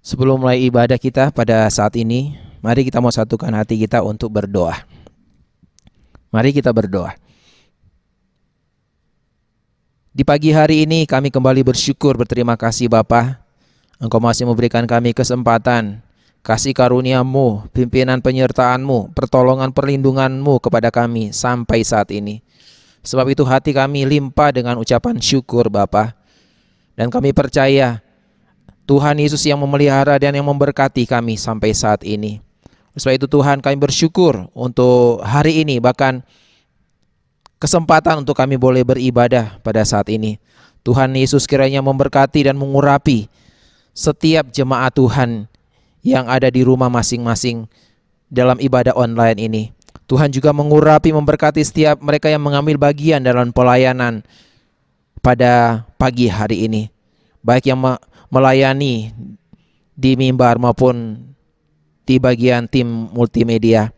Sebelum mulai ibadah kita pada saat ini, mari kita mau satukan hati kita untuk berdoa. Mari kita berdoa. Di pagi hari ini kami kembali bersyukur, berterima kasih Bapa. Engkau masih memberikan kami kesempatan, kasih karunia-Mu, pimpinan penyertaan-Mu, pertolongan perlindungan-Mu kepada kami sampai saat ini. Sebab itu hati kami limpah dengan ucapan syukur Bapa. Dan kami percaya Tuhan Yesus yang memelihara dan yang memberkati kami sampai saat ini. Sebab itu Tuhan, kami bersyukur untuk hari ini, bahkan kesempatan untuk kami boleh beribadah pada saat ini. Tuhan Yesus kiranya memberkati dan mengurapi setiap jemaat Tuhan yang ada di rumah masing-masing dalam ibadah online ini. Tuhan juga mengurapi, memberkati setiap mereka yang mengambil bagian dalam pelayanan pada pagi hari ini, baik yang melayani di mimbar maupun di bagian tim multimedia.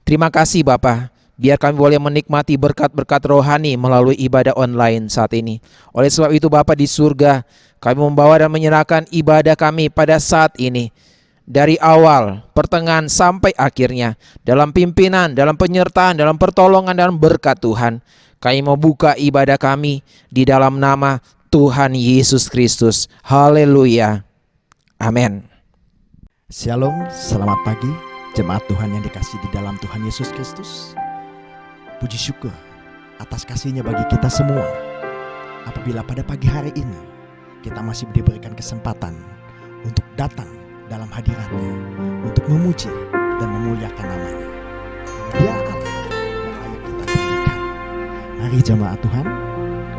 Terima kasih Bapa, biar kami boleh menikmati berkat-berkat rohani melalui ibadah online saat ini. Oleh sebab itu Bapa di surga, kami membawa dan menyerahkan ibadah kami pada saat ini, dari awal, pertengahan sampai akhirnya, dalam pimpinan, dalam penyertaan, dalam pertolongan dan berkat Tuhan. Kami membuka ibadah kami di dalam nama Tuhan Yesus Kristus. Haleluya. Amin. Shalom, selamat pagi jemaat Tuhan yang dikasihi di dalam Tuhan Yesus Kristus. Puji syukur atas kasih-Nya bagi kita semua. Apabila pada pagi hari ini kita masih diberikan kesempatan untuk datang dalam hadirat-Nya, untuk memuji dan memuliakan nama-Nya. Dia Allah yang layak kita tinggikan. Mari jemaat Tuhan,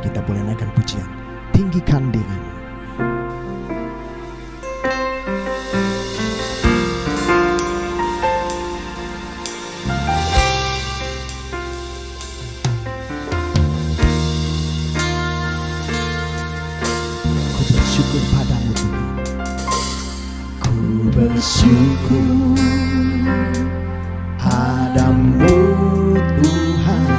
kita boleh naikkan pujian. Tinggikan dirimu. Ku bersyukur padamu Tuhan. Ku bersyukur padamu Tuhan,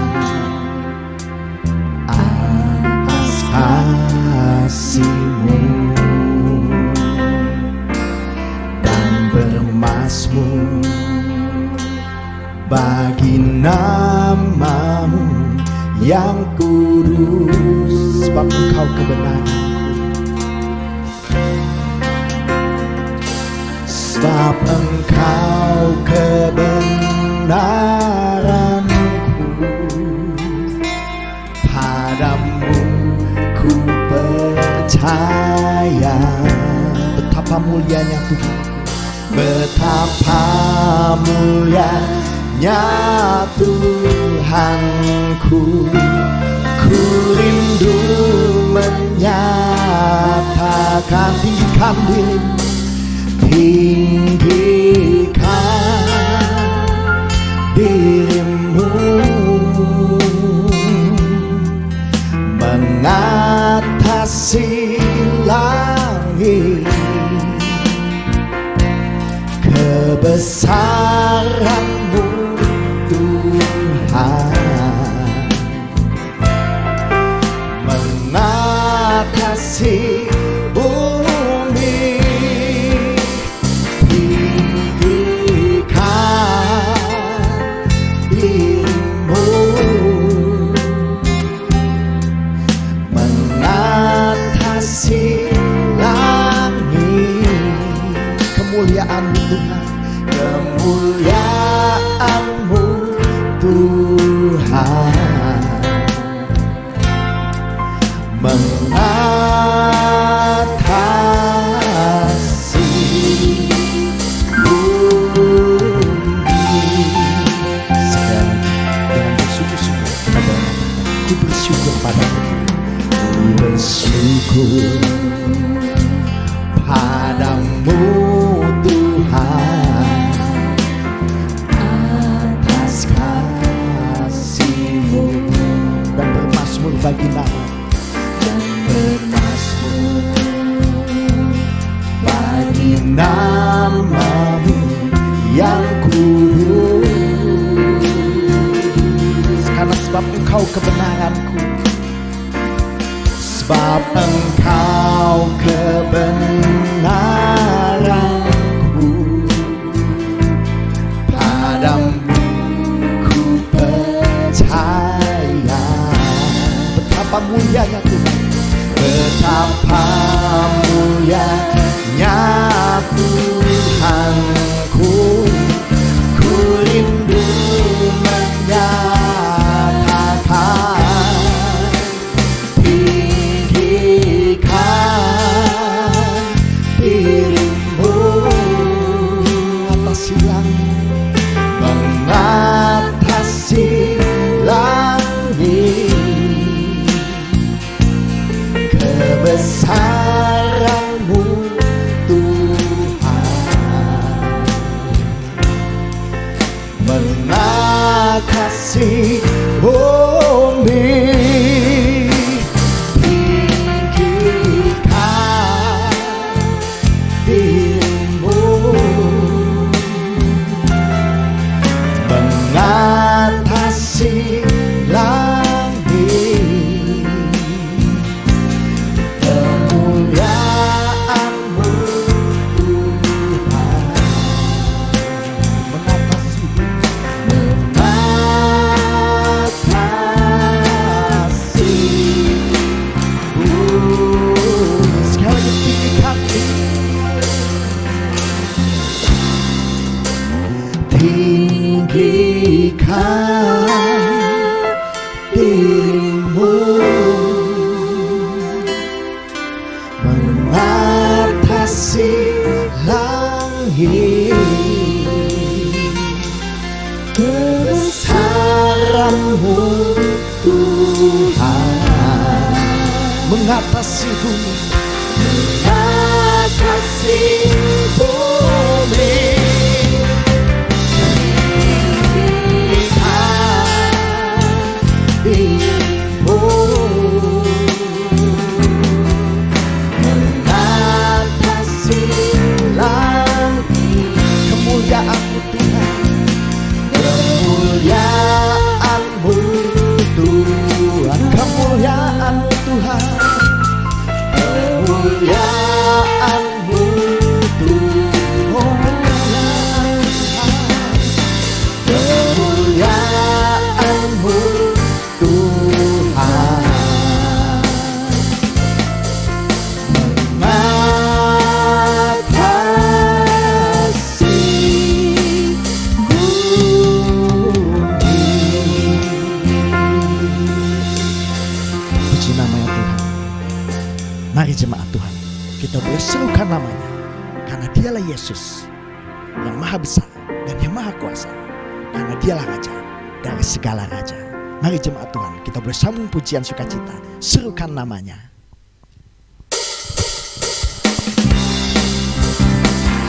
atas kasih-Mu dan bermasmur bagi nama-Mu yang kudus. Sebab Engkau kebenaran, sebab Engkau kebenaranku. Padamu ku percaya. Betapa mulianya Tuhan, betapa mulianya Tuhanku. Ku rindu menyatakan, tinggikan dirimu, tinggikan dirimu, mengatasi langit. Kebesaran-Mu Tuhan, mengatasi bumi. Tinggikan dirimu, mengatasi langit. Kemuliaan-Mu Tuhan, kemuliaan-Mu Tuhan, mengatasi bumi. Sekarang dengan bersyukur-syukur kita berkata, ku bersyukur padamu, ku bersyukur padamu Tuhan, atas kasih-Mu dan bermasmur bagi nama, dan bermasmur bagi nama-Mu yang kudus. Karena sebab Engkau kebenaranku, sebab Engkau kebenaran mulianya Tuhan. Betapa mulianya Tuhanku, ku rindu menyatakan, tinggikan dirimu atas langit, mengatasi langit. Kebesaranmu Tuhan mengatasi bumi. Tinggikan dirimu mengatasi langit. Kemuliaanmu Tuhan mengatasi sekali lagi, tinggikan dirimu mengatasi langit. Kebesaranmu Tuhan mengatasi bumi, mengatasi bumi. Dirimu mengatasi langit. Kemuliaanmu Tuhan, kemuliaanmu Tuhan, kemuliaanmu Tuhan, kemuliaanmu Tuhan, oh kemuliaanmu Tuhan mengatasi bumi. Puji namanya Tuhan. Mari jemaat Tuhan, kita boleh serukan namanya, karena dialah Yesus yang maha besar dan yang maha kuasa, karena dialah Raja dari segala raja. Mari jemaat Tuhan, kita boleh sambung pujian sukacita, serukan namanya.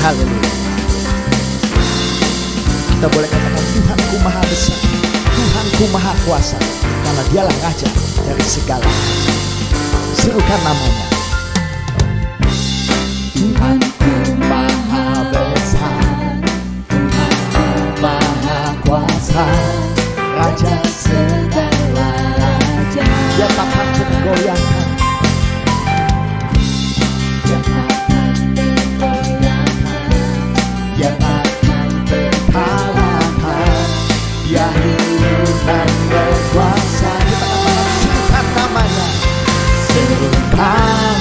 Haleluya. Kita boleh katakan, Tuhanku maha besar, Tuhanku maha kuasa, karena dialah Raja dari segala. Serukan namanya. Tuhanku maha besar, Tuhanku maha kuasa, Raja segala raja. Dia tak akan tergoyahkan, dia tak akan tergoyahkan, dia tak akan terkalahkan. Dia hidup dan berkuasa. Kita katakan, serukan namanya, serukan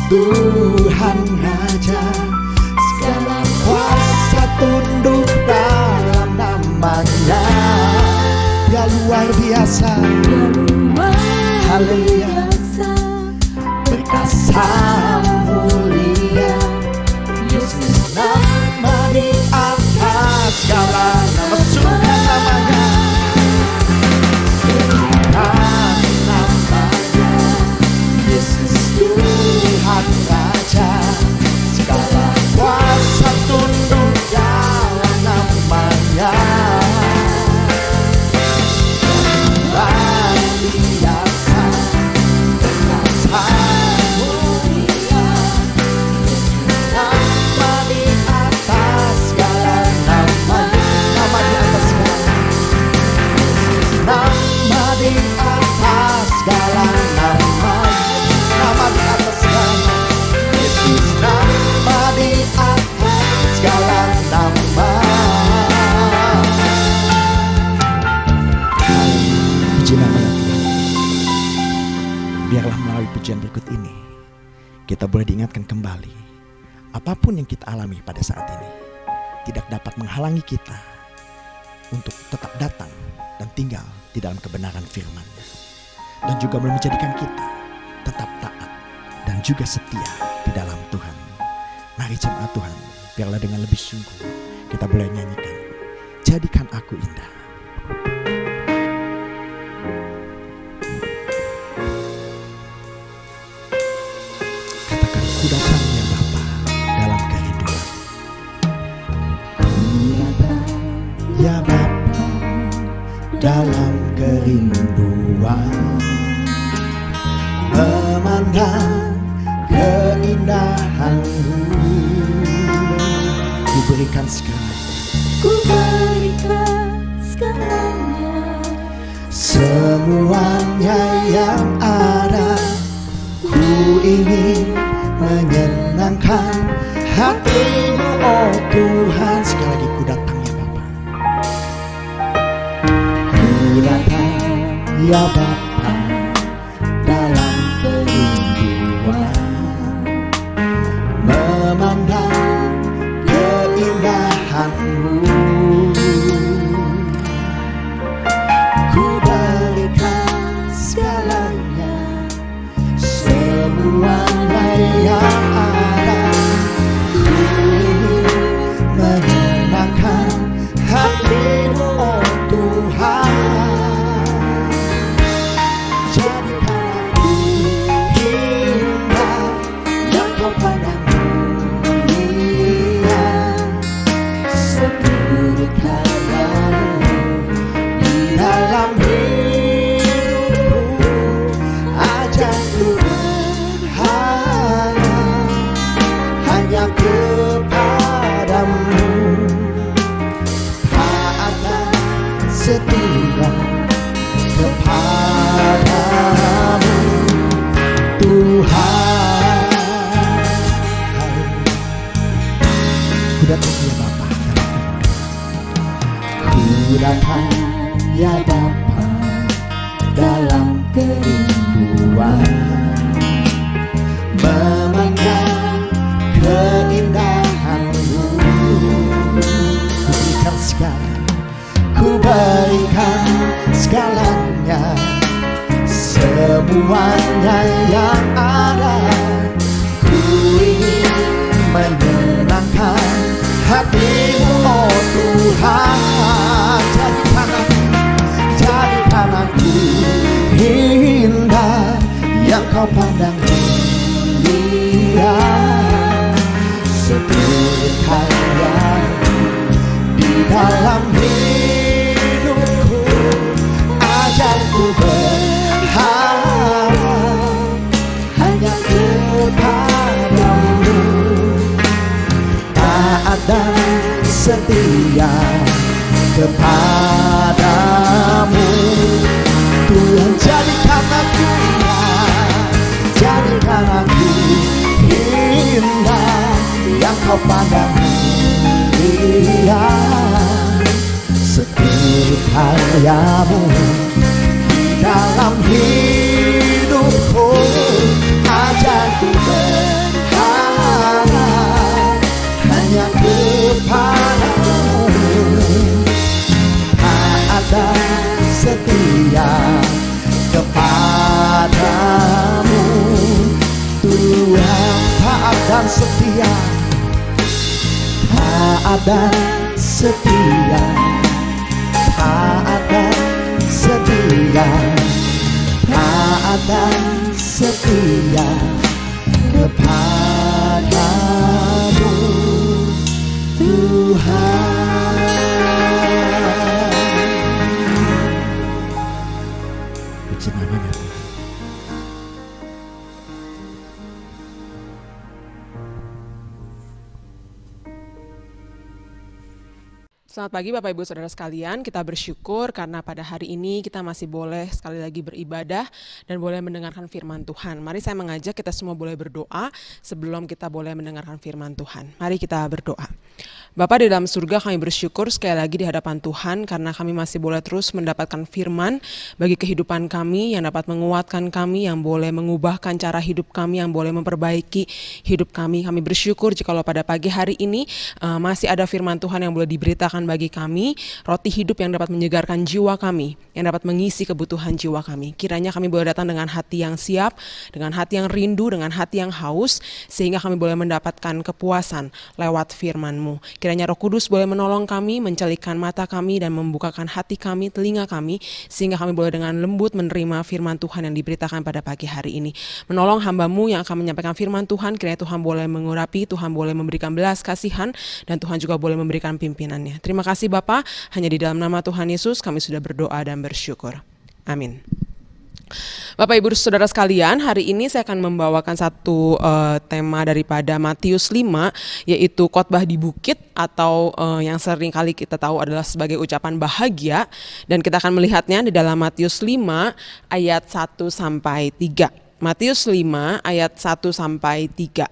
Tuhan Raja, segala kuasa tunduk dalam namanya. Dia luar biasa, haleluya, berkasa mulia. Yesus nama di atas segala nama, sukan namanya, sukan namanya. Yesus Tuhan Raja, segala kuasa tunduk dalam namanya. Luar biasa, berkasa mulia. Nama di atas segala nama, nama di atas segala, nama di atas segala nama, nama di atas segala. Yesus nama di atas segala nama. Puji nama Tuhan. Biarlah melalui pujian berikut ini kita boleh diingatkan kembali, apapun yang kita alami pada saat ini tidak dapat menghalangi kita untuk tetap datang dan tinggal di dalam kebenaran firman-Nya, dan juga boleh menjadikan kita tetap taat dan juga setia di dalam Tuhan. Mari jemaat Tuhan, biarlah dengan lebih sungguh kita boleh nyanyikan Jadikan Aku Indah. Katakan, ku datang ya Bapa dalam kerinduan. Ya Bapa dalam kerinduan, memandang keindahan-Mu. Ku berikan segalanya, semuanya yang ada. Ku ingin menyenangkan hati-Mu, oh Tuhan. Sekali lagi, ku datang ya Bapa. Ku datang ya Bapa dalam kerinduan, memandang keindahan-Mu. Ku berikan segalanya, semuanya yang ada. Ku ingin menyenangkan hati-Mu, oh Tuhan. Jadikan aku indah yang Kau pandang mulia, seturut karya-Mu di dalam hidupku. Ajakku hanya kepadamu, taat dan setia kepadamu, Tuhan. Ku datang ya Bapa, ku datang ya Bapa dalam kerinduan, memandang keindahan-Mu. Ku berikan segala, ku berikan segalanya, semuanya yang ada. Ku ingin menyenangkan hati-Mu, oh Tuhan. Jadikan aku indah yang Kau pandang mulia, seturut karya-Mu di dalam hidupku. Ajarku berharap hanya kepadamu, taat dan setia kepadamu, Tuhan. Jadikan aku indah, jadikan aku indah yang Kau pandang mulia, seturut karya-Mu dalam hidupku. Ajarku setia, taat dan setia, taat dan setia, taat dan setia kepadamu Tuhan. Puji namanya Tuhan. Selamat pagi Bapak Ibu Saudara sekalian, kita bersyukur karena pada hari ini kita masih boleh sekali lagi beribadah dan boleh mendengarkan firman Tuhan. Mari saya mengajak kita semua boleh berdoa sebelum kita boleh mendengarkan firman Tuhan. Mari kita berdoa. Bapa di dalam surga, kami bersyukur sekali lagi di hadapan Tuhan karena kami masih boleh terus mendapatkan firman bagi kehidupan kami yang dapat menguatkan kami, yang boleh mengubahkan cara hidup kami, yang boleh memperbaiki hidup kami. Kami bersyukur jikalau pada pagi hari ini masih ada firman Tuhan yang boleh diberitakan bagi kami, roti hidup yang dapat menyegarkan jiwa kami, yang dapat mengisi kebutuhan jiwa kami. Kiranya kami boleh datang dengan hati yang siap, dengan hati yang rindu, dengan hati yang haus, sehingga kami boleh mendapatkan kepuasan lewat firman-Mu. Kiranya Roh Kudus boleh menolong kami, mencelikkan mata kami dan membukakan hati kami, telinga kami, sehingga kami boleh dengan lembut menerima firman Tuhan yang diberitakan pada pagi hari ini. Menolong hamba-Mu yang akan menyampaikan firman Tuhan, kiranya Tuhan boleh mengurapi, Tuhan boleh memberikan belas kasihan, dan Tuhan juga boleh memberikan pimpinannya. Terima kasih Bapa, hanya di dalam nama Tuhan Yesus kami sudah berdoa dan bersyukur. Amin. Bapak Ibu Saudara sekalian, hari ini saya akan membawakan satu tema daripada Matius 5, yaitu khotbah di bukit atau yang sering kali kita tahu adalah sebagai ucapan bahagia, dan kita akan melihatnya di dalam Matius 5 ayat 1 sampai 3. Matius 5 ayat 1 sampai 3.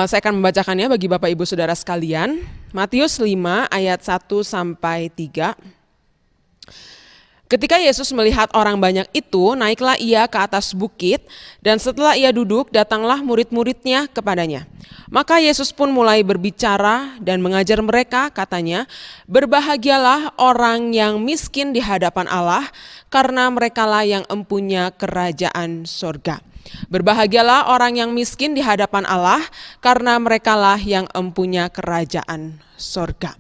Saya akan membacakannya bagi Bapak Ibu Saudara sekalian. Matius 5 ayat 1 sampai 3. Ketika Yesus melihat orang banyak itu, naiklah ia ke atas bukit, dan setelah ia duduk, datanglah murid-muridnya kepadanya. Maka Yesus pun mulai berbicara dan mengajar mereka, katanya, "Berbahagialah orang yang miskin di hadapan Allah, karena merekalah yang empunya kerajaan sorga. Berbahagialah orang yang miskin di hadapan Allah, karena merekalah yang empunya kerajaan sorga."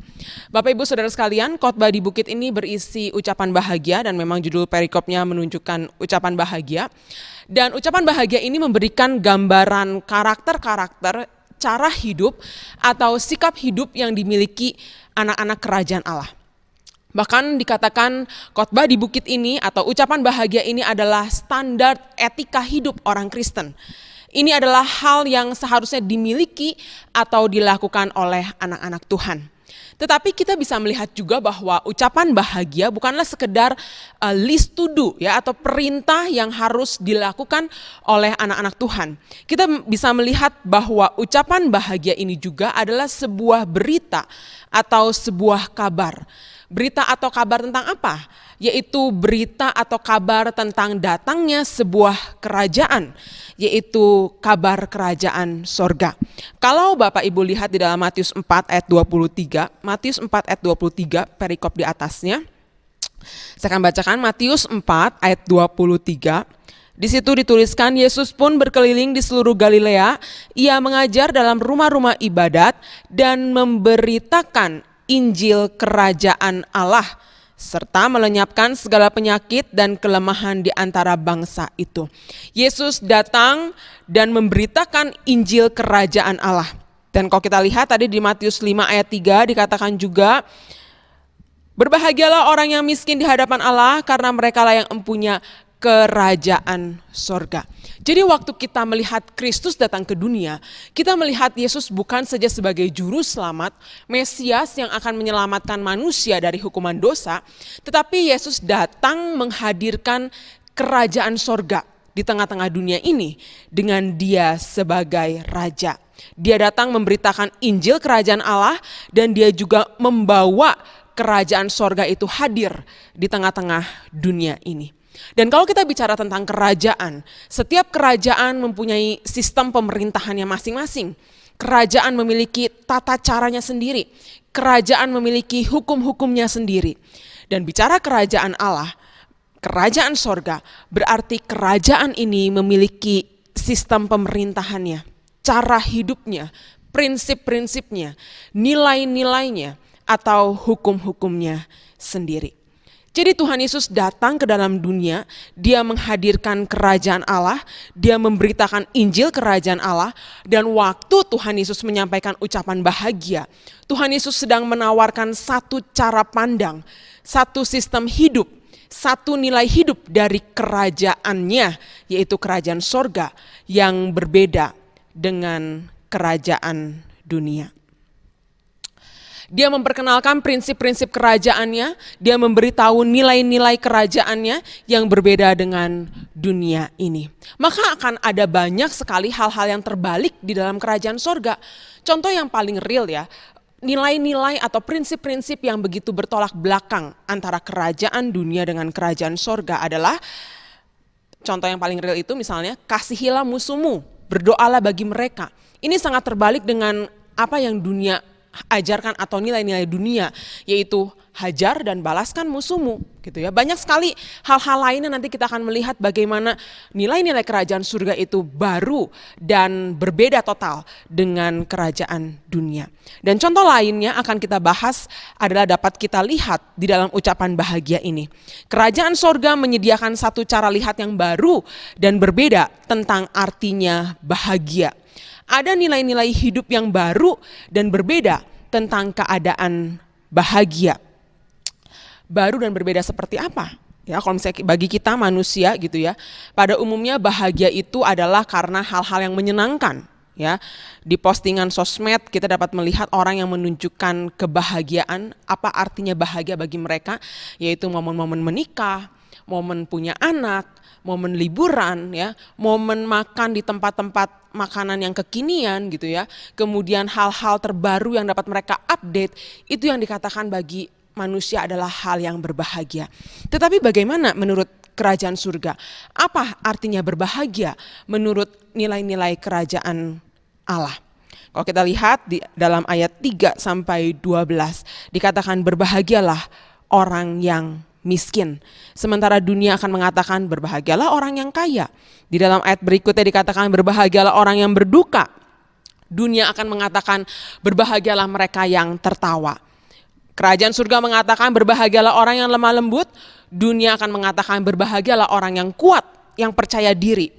Bapak Ibu Saudara sekalian, khotbah di bukit ini berisi ucapan bahagia, dan memang judul perikopnya menunjukkan ucapan bahagia. Dan ucapan bahagia ini memberikan gambaran karakter-karakter cara hidup atau sikap hidup yang dimiliki anak-anak kerajaan Allah. Bahkan dikatakan khotbah di bukit ini atau ucapan bahagia ini adalah standar etika hidup orang Kristen. Ini adalah hal yang seharusnya dimiliki atau dilakukan oleh anak-anak Tuhan. Tetapi kita bisa melihat juga bahwa ucapan bahagia bukanlah sekedar list to do ya, atau perintah yang harus dilakukan oleh anak-anak Tuhan. Kita bisa melihat bahwa ucapan bahagia ini juga adalah sebuah berita atau sebuah kabar. Berita atau kabar tentang apa? Yaitu berita atau kabar tentang datangnya sebuah kerajaan, yaitu kabar kerajaan sorga. Kalau Bapak Ibu lihat di dalam Matius 4 ayat 23, Matius 4 ayat 23 perikop di atasnya, saya akan bacakan Matius 4 ayat 23. Di situ dituliskan, Yesus pun berkeliling di seluruh Galilea, ia mengajar dalam rumah-rumah ibadat dan memberitakan Injil kerajaan Allah, serta melenyapkan segala penyakit dan kelemahan di antara bangsa itu. Yesus datang dan memberitakan Injil kerajaan Allah. Dan kalau kita lihat tadi di Matius 5 ayat 3 dikatakan juga, "Berbahagialah orang yang miskin di hadapan Allah, karena merekalah yang empunya kerajaan sorga." Jadi waktu kita melihat Kristus datang ke dunia, kita melihat Yesus bukan saja sebagai juru selamat, Mesias yang akan menyelamatkan manusia dari hukuman dosa, tetapi Yesus datang menghadirkan kerajaan sorga di tengah-tengah dunia ini dengan Dia sebagai Raja. Dia datang memberitakan Injil kerajaan Allah, dan Dia juga membawa kerajaan sorga itu hadir di tengah-tengah dunia ini. Dan kalau kita bicara tentang kerajaan, setiap kerajaan mempunyai sistem pemerintahannya masing-masing. Kerajaan memiliki tata caranya sendiri. Kerajaan memiliki hukum-hukumnya sendiri. Dan bicara kerajaan Allah, kerajaan sorga, berarti kerajaan ini memiliki sistem pemerintahannya. cara hidupnya, prinsip-prinsipnya, nilai-nilainya, atau hukum-hukumnya sendiri. Jadi Tuhan Yesus datang ke dalam dunia, dia menghadirkan kerajaan Allah, dia memberitakan Injil kerajaan Allah, dan waktu Tuhan Yesus menyampaikan ucapan bahagia, Tuhan Yesus sedang menawarkan satu cara pandang, satu sistem hidup, satu nilai hidup dari kerajaannya, yaitu kerajaan sorga yang berbeda dengan kerajaan dunia. Dia memperkenalkan prinsip-prinsip kerajaannya, dia memberitahu nilai-nilai kerajaannya yang berbeda dengan dunia ini. Maka akan ada banyak sekali hal-hal yang terbalik di dalam kerajaan sorga. Contoh yang paling real ya, nilai-nilai atau prinsip-prinsip yang begitu bertolak belakang antara kerajaan dunia dengan kerajaan sorga adalah, contoh yang paling real itu misalnya, kasihilah musuhmu, berdoalah bagi mereka. Ini sangat terbalik dengan apa yang dunia ajarkan atau nilai-nilai dunia, yaitu hajar dan balaskan musuhmu, gitu ya. Banyak sekali hal-hal lainnya, nanti kita akan melihat bagaimana nilai-nilai kerajaan surga itu baru dan berbeda total dengan kerajaan dunia. Dan contoh lainnya akan kita bahas adalah dapat kita lihat di dalam ucapan bahagia ini. Kerajaan surga menyediakan satu cara lihat yang baru dan berbeda tentang artinya bahagia. Ada nilai-nilai hidup yang baru dan berbeda tentang keadaan bahagia. Baru dan berbeda seperti apa? Ya, kalau misalnya bagi kita manusia gitu ya, pada umumnya bahagia itu adalah karena hal-hal yang menyenangkan. Ya, di postingan sosmed kita dapat melihat orang yang menunjukkan kebahagiaan, apa artinya bahagia bagi mereka, yaitu momen-momen menikah, momen punya anak, momen liburan, ya, momen makan di tempat-tempat makanan yang kekinian gitu ya, kemudian hal-hal terbaru yang dapat mereka update, itu yang dikatakan bagi manusia adalah hal yang berbahagia. Tetapi bagaimana menurut kerajaan surga? Apa artinya berbahagia menurut nilai-nilai kerajaan Allah? Kalau kita lihat di dalam ayat 3 sampai 12 dikatakan berbahagialah orang yang miskin. Sementara dunia akan mengatakan berbahagialah orang yang kaya. Di dalam ayat berikutnya dikatakan berbahagialah orang yang berduka. Dunia akan mengatakan berbahagialah mereka yang tertawa. Kerajaan surga mengatakan berbahagialah orang yang lemah lembut. Dunia akan mengatakan berbahagialah orang yang kuat, yang percaya diri.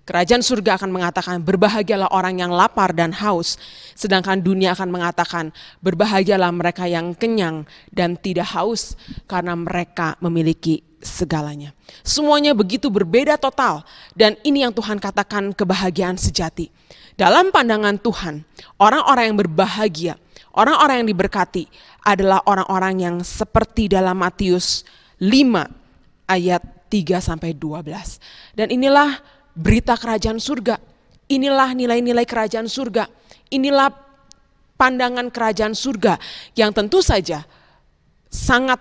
Kerajaan surga akan mengatakan berbahagialah orang yang lapar dan haus. Sedangkan dunia akan mengatakan berbahagialah mereka yang kenyang dan tidak haus karena mereka memiliki segalanya. Semuanya begitu berbeda total, dan ini yang Tuhan katakan kebahagiaan sejati. Dalam pandangan Tuhan, orang-orang yang berbahagia, orang-orang yang diberkati adalah orang-orang yang seperti dalam Matius 5 ayat 3 sampai 12. Dan inilah berita kerajaan surga. Inilah nilai-nilai kerajaan surga. Inilah pandangan kerajaan surga yang tentu saja sangat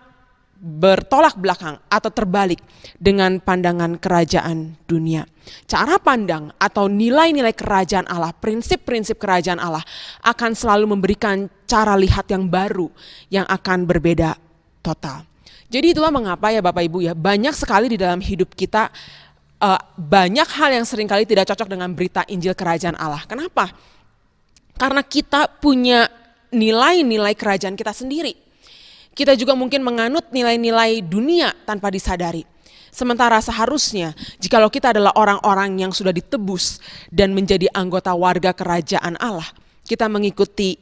bertolak belakang atau terbalik dengan pandangan kerajaan dunia. Cara pandang atau nilai-nilai kerajaan Allah, prinsip-prinsip kerajaan Allah akan selalu memberikan cara lihat yang baru yang akan berbeda total. Jadi itulah mengapa ya Bapak Ibu ya, banyak sekali di dalam hidup kita banyak hal yang seringkali tidak cocok dengan berita Injil kerajaan Allah. Kenapa? Karena kita punya nilai-nilai kerajaan kita sendiri. Kita juga mungkin menganut nilai-nilai dunia tanpa disadari. Sementara seharusnya jikalau kita adalah orang-orang yang sudah ditebus dan menjadi anggota warga kerajaan Allah, kita mengikuti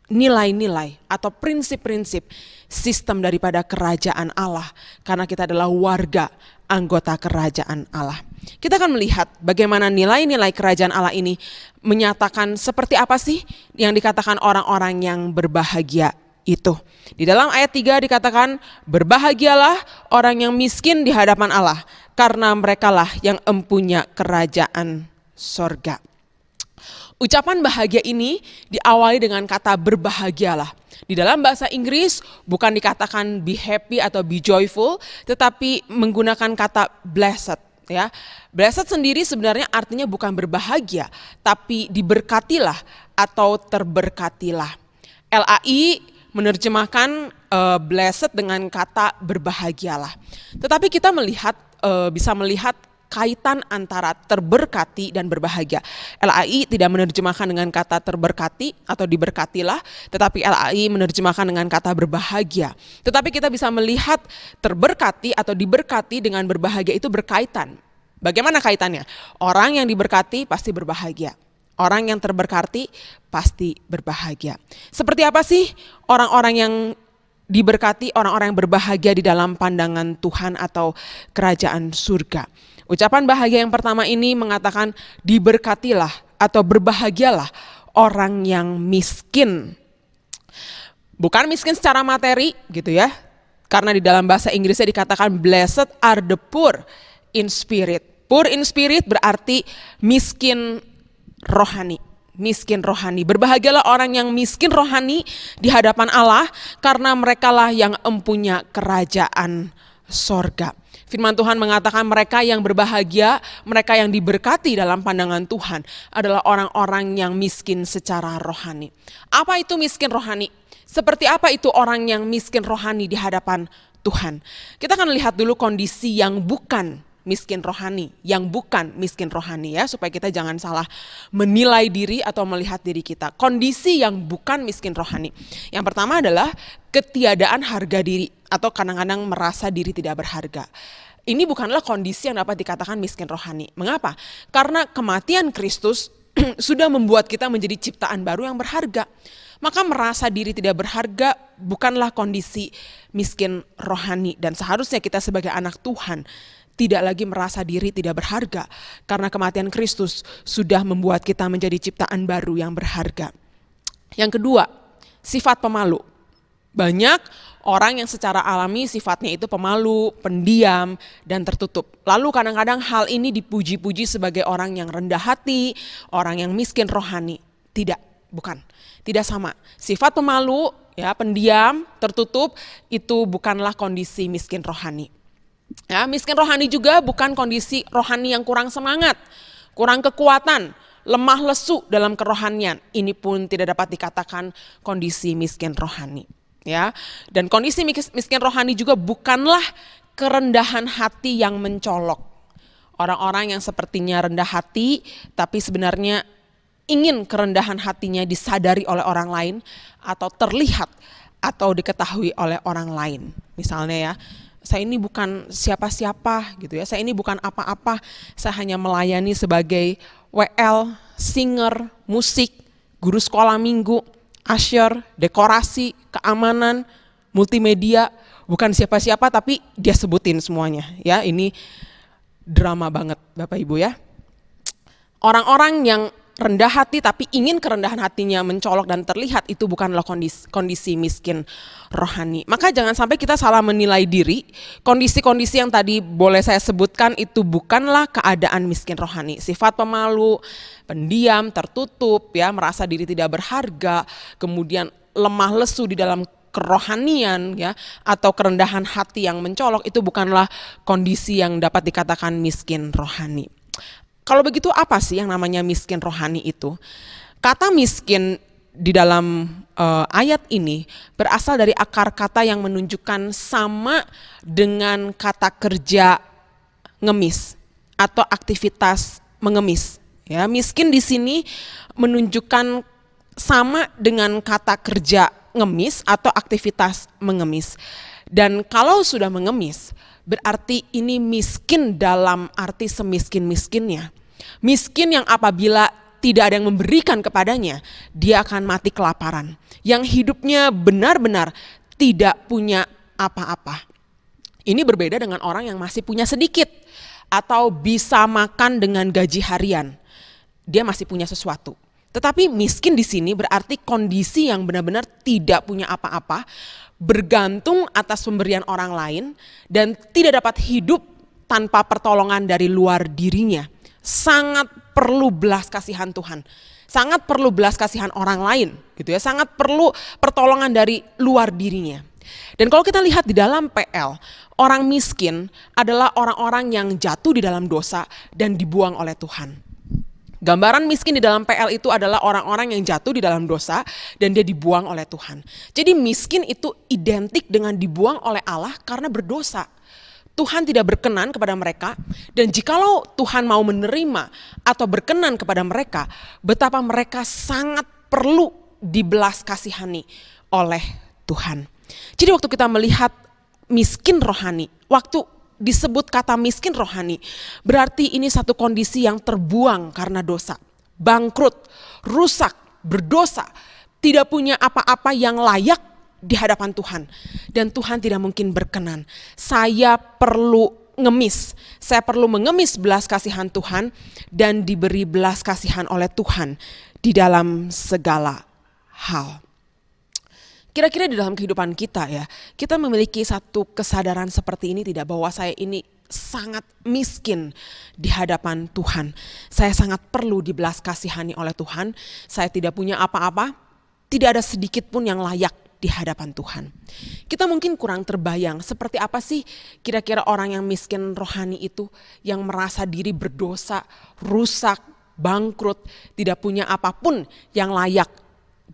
nilai-nilai atau prinsip-prinsip sistem daripada kerajaan Allah karena kita adalah warga anggota kerajaan Allah. Kita akan melihat bagaimana nilai-nilai kerajaan Allah ini menyatakan seperti apa sih yang dikatakan orang-orang yang berbahagia itu. Di dalam ayat 3 dikatakan berbahagialah orang yang miskin di hadapan Allah karena merekalah yang empunya kerajaan sorga. Ucapan bahagia ini diawali dengan kata berbahagialah. Di dalam bahasa Inggris bukan dikatakan be happy atau be joyful, tetapi menggunakan kata blessed. Ya, blessed sendiri sebenarnya artinya bukan berbahagia, tapi diberkatilah atau terberkatilah. LAI menerjemahkan blessed dengan kata berbahagialah. Tetapi kita bisa melihat kaitan antara terberkati dan berbahagia. LAI tidak menerjemahkan dengan kata terberkati atau diberkatilah, tetapi LAI menerjemahkan dengan kata berbahagia. Tetapi kita bisa melihat terberkati atau diberkati dengan berbahagia itu berkaitan. Bagaimana kaitannya? Orang yang diberkati pasti berbahagia. Orang yang terberkati pasti berbahagia. Seperti apa sih orang-orang yang diberkati, orang-orang yang berbahagia di dalam pandangan Tuhan atau kerajaan surga? Ucapan bahagia yang pertama ini mengatakan diberkatilah atau berbahagialah orang yang miskin. Bukan miskin secara materi gitu ya. Karena di dalam bahasa Inggrisnya dikatakan blessed are the poor in spirit. Poor in spirit berarti miskin rohani. Miskin rohani. Berbahagialah orang yang miskin rohani di hadapan Allah karena merekalah yang empunya kerajaan sorga. Firman Tuhan mengatakan mereka yang berbahagia, mereka yang diberkati dalam pandangan Tuhan adalah orang-orang yang miskin secara rohani. Apa itu miskin rohani? Seperti apa itu orang yang miskin rohani di hadapan Tuhan? Kita akan lihat dulu kondisi yang bukan miskin rohani, yang bukan miskin rohani ya, supaya kita jangan salah menilai diri atau melihat diri kita. Kondisi yang bukan miskin rohani. Yang pertama adalah ketiadaan harga diri atau kadang-kadang merasa diri tidak berharga. Ini bukanlah kondisi yang dapat dikatakan miskin rohani. Mengapa? Karena kematian Kristus sudah membuat kita menjadi ciptaan baru yang berharga. Maka merasa diri tidak berharga bukanlah kondisi miskin rohani. Dan seharusnya kita sebagai anak Tuhan tidak lagi merasa diri tidak berharga. Karena kematian Kristus sudah membuat kita menjadi ciptaan baru yang berharga. Yang kedua, sifat pemalu. Banyak orang yang secara alami sifatnya itu pemalu, pendiam, dan tertutup. Lalu kadang-kadang hal ini dipuji-puji sebagai orang yang rendah hati, orang yang miskin rohani. Tidak, bukan. Tidak sama. Sifat pemalu, ya, pendiam, tertutup, itu bukanlah kondisi miskin rohani. Ya, miskin rohani juga bukan kondisi rohani yang kurang semangat, kurang kekuatan, lemah lesu dalam kerohanian. Ini pun tidak dapat dikatakan kondisi miskin rohani. Ya, dan kondisi miskin rohani juga bukanlah kerendahan hati yang mencolok. Orang-orang yang sepertinya rendah hati, tapi sebenarnya ingin kerendahan hatinya disadari oleh orang lain atau terlihat atau diketahui oleh orang lain. Misalnya ya, saya ini bukan siapa-siapa gitu ya, saya ini bukan apa-apa, saya hanya melayani sebagai WL, singer, musik, guru sekolah minggu, usher, dekorasi, keamanan, multimedia, bukan siapa-siapa tapi dia sebutin semuanya. Ya, ini drama banget Bapak Ibu ya. Orang-orang yang rendah hati tapi ingin kerendahan hatinya mencolok dan terlihat itu bukanlah kondisi miskin rohani. Maka jangan sampai kita salah menilai diri. Kondisi-kondisi yang tadi boleh saya sebutkan itu bukanlah keadaan miskin rohani. Sifat pemalu, pendiam, tertutup, ya, merasa diri tidak berharga, kemudian lemah lesu di dalam kerohanian, ya, atau kerendahan hati yang mencolok, itu bukanlah kondisi yang dapat dikatakan miskin rohani. Kalau begitu apa sih yang namanya miskin rohani itu? Kata miskin di dalam ayat ini berasal dari akar kata yang menunjukkan sama dengan kata kerja ngemis atau aktivitas mengemis. Ya, miskin di sini menunjukkan sama dengan kata kerja ngemis atau aktivitas mengemis. Dan kalau sudah mengemis, berarti ini miskin dalam arti semiskin-miskinnya. Miskin yang apabila tidak ada yang memberikan kepadanya, dia akan mati kelaparan. Yang hidupnya benar-benar tidak punya apa-apa. Ini berbeda dengan orang yang masih punya sedikit atau bisa makan dengan gaji harian. Dia masih punya sesuatu. Tetapi miskin di sini berarti kondisi yang benar-benar tidak punya apa-apa, bergantung atas pemberian orang lain, dan tidak dapat hidup tanpa pertolongan dari luar dirinya. Sangat perlu belas kasihan Tuhan, sangat perlu belas kasihan orang lain, gitu ya. Sangat perlu pertolongan dari luar dirinya. Dan kalau kita lihat di dalam PL, orang miskin adalah orang-orang yang jatuh di dalam dosa dan dibuang oleh Tuhan. Gambaran miskin di dalam PL itu adalah orang-orang yang jatuh di dalam dosa dan dia dibuang oleh Tuhan. Jadi miskin itu identik dengan dibuang oleh Allah karena berdosa. Tuhan tidak berkenan kepada mereka, dan jikalau Tuhan mau menerima atau berkenan kepada mereka, betapa mereka sangat perlu dibelas kasihani oleh Tuhan. Jadi waktu kita melihat miskin rohani, waktu disebut kata miskin rohani, berarti ini satu kondisi yang terbuang karena dosa, bangkrut, rusak, berdosa, tidak punya apa-apa yang layak di hadapan Tuhan. Dan Tuhan tidak mungkin berkenan. Saya perlu ngemis, saya perlu mengemis belas kasihan Tuhan dan diberi belas kasihan oleh Tuhan di dalam segala hal. Kira-kira di dalam kehidupan kita ya, kita memiliki satu kesadaran seperti ini tidak, bahwa saya ini sangat miskin di hadapan Tuhan. Saya sangat perlu dibelas kasihani oleh Tuhan. Saya tidak punya apa-apa, tidak ada sedikit pun yang layak di hadapan Tuhan. Kita mungkin kurang terbayang seperti apa sih kira-kira orang yang miskin rohani itu, yang merasa diri berdosa, rusak, bangkrut, tidak punya apapun yang layak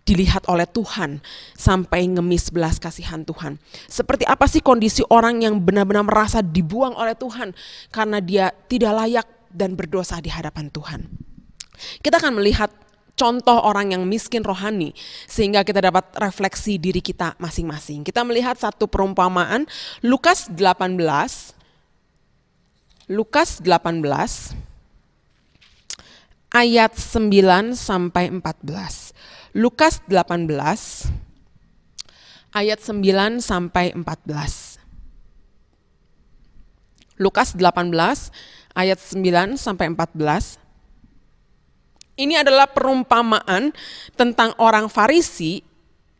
dilihat oleh Tuhan sampai ngemis belas kasihan Tuhan. Seperti apa sih kondisi orang yang benar-benar merasa dibuang oleh Tuhan karena dia tidak layak dan berdosa di hadapan Tuhan. Kita akan melihat contoh orang yang miskin rohani sehingga kita dapat refleksi diri kita masing-masing. Kita melihat satu perumpamaan Lukas 18 ayat 9 sampai 14. Lukas 18 ayat 9 sampai 14. Lukas 18 ayat 9 sampai 14. Ini adalah perumpamaan tentang orang Farisi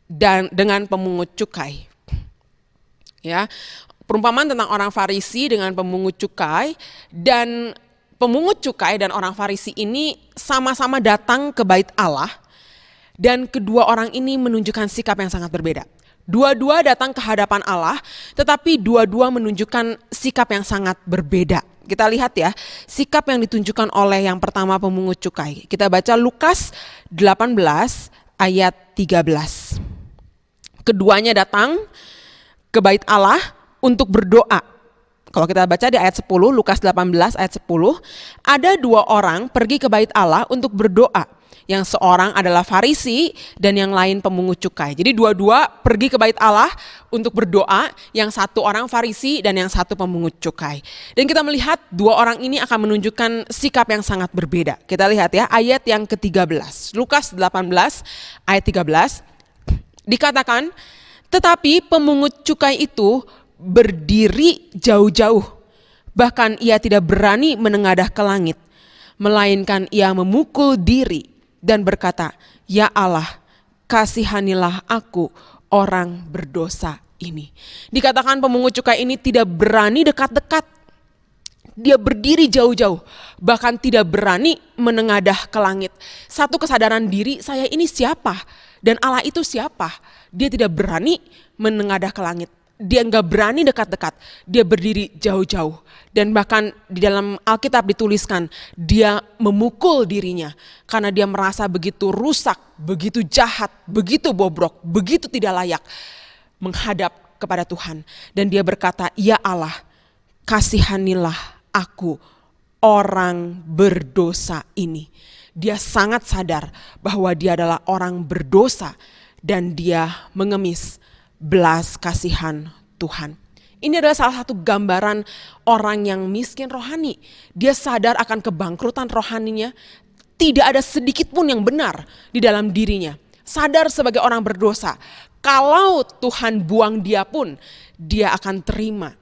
dan dengan pemungut cukai. Ya, perumpamaan tentang orang Farisi dengan pemungut cukai, dan pemungut cukai dan orang Farisi ini sama-sama datang ke bait Allah, dan kedua orang ini menunjukkan sikap yang sangat berbeda. Dua-dua datang ke hadapan Allah, tetapi dua-dua menunjukkan sikap yang sangat berbeda. Kita lihat ya, sikap yang ditunjukkan oleh yang pertama pemungut cukai. Kita baca Lukas 18 ayat 13. Keduanya datang ke bait Allah untuk berdoa. Kalau kita baca di ayat 10, Lukas 18 ayat 10, ada dua orang pergi ke bait Allah untuk berdoa. Yang seorang adalah Farisi dan yang lain pemungut cukai. Jadi dua-dua pergi ke bait Allah untuk berdoa, yang satu orang Farisi dan yang satu pemungut cukai. Dan kita melihat dua orang ini akan menunjukkan sikap yang sangat berbeda. Kita lihat ya, ayat yang ke-13. Lukas 18 ayat 13 dikatakan, tetapi pemungut cukai itu berdiri jauh-jauh, bahkan ia tidak berani menengadah ke langit, melainkan ia memukul diri dan berkata, ya Allah, kasihanilah aku orang berdosa ini. Dikatakan pemungut cukai ini tidak berani dekat-dekat. Dia berdiri jauh-jauh, bahkan tidak berani menengadah ke langit. Satu kesadaran diri, saya ini siapa? Dan Allah itu siapa? Dia tidak berani menengadah ke langit. Dia nggak berani dekat-dekat, dia berdiri jauh-jauh. Dan bahkan di dalam Alkitab dituliskan, dia memukul dirinya karena dia merasa begitu rusak, begitu jahat, begitu bobrok, begitu tidak layak menghadap kepada Tuhan. Dan dia berkata, ya Allah, kasihanilah aku orang berdosa ini. Dia sangat sadar bahwa dia adalah orang berdosa dan dia mengemis belas kasihan Tuhan. Ini adalah salah satu gambaran orang yang miskin rohani. Dia sadar akan kebangkrutan rohaninya. Tidak ada sedikit pun yang benar di dalam dirinya. Sadar sebagai orang berdosa. Kalau Tuhan buang dia pun, dia akan terima.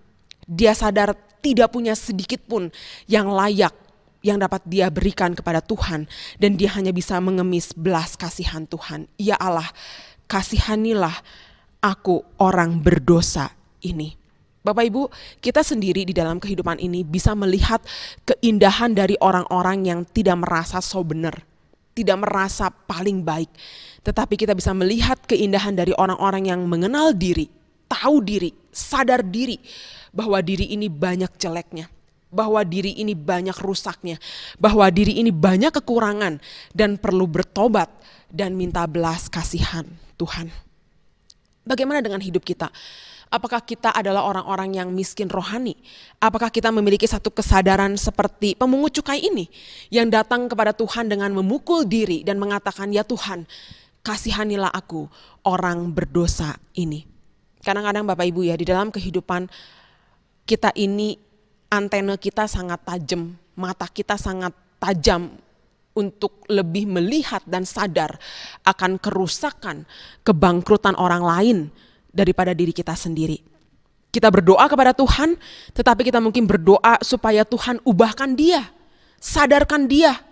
Dia sadar tidak punya sedikit pun yang layak yang dapat dia berikan kepada Tuhan. Dan dia hanya bisa mengemis belas kasihan Tuhan. Ya Allah, kasihanilah aku orang berdosa ini. Bapak Ibu, kita sendiri di dalam kehidupan ini bisa melihat keindahan dari orang-orang yang tidak merasa so benar, tidak merasa paling baik. Tetapi kita bisa melihat keindahan dari orang-orang yang mengenal diri, tahu diri, sadar diri bahwa diri ini banyak jeleknya, bahwa diri ini banyak rusaknya, bahwa diri ini banyak kekurangan dan perlu bertobat dan minta belas kasihan Tuhan. Bagaimana dengan hidup kita? Apakah kita adalah orang-orang yang miskin rohani? Apakah kita memiliki satu kesadaran seperti pemungut cukai ini yang datang kepada Tuhan dengan memukul diri dan mengatakan, ya Tuhan, kasihanilah aku orang berdosa ini. Kadang-kadang Bapak Ibu ya, di dalam kehidupan kita ini antena kita sangat tajam, mata kita sangat tajam untuk lebih melihat dan sadar akan kerusakan, kebangkrutan orang lain daripada diri kita sendiri. Kita berdoa kepada Tuhan, tetapi kita mungkin berdoa supaya Tuhan ubahkan dia, sadarkan dia,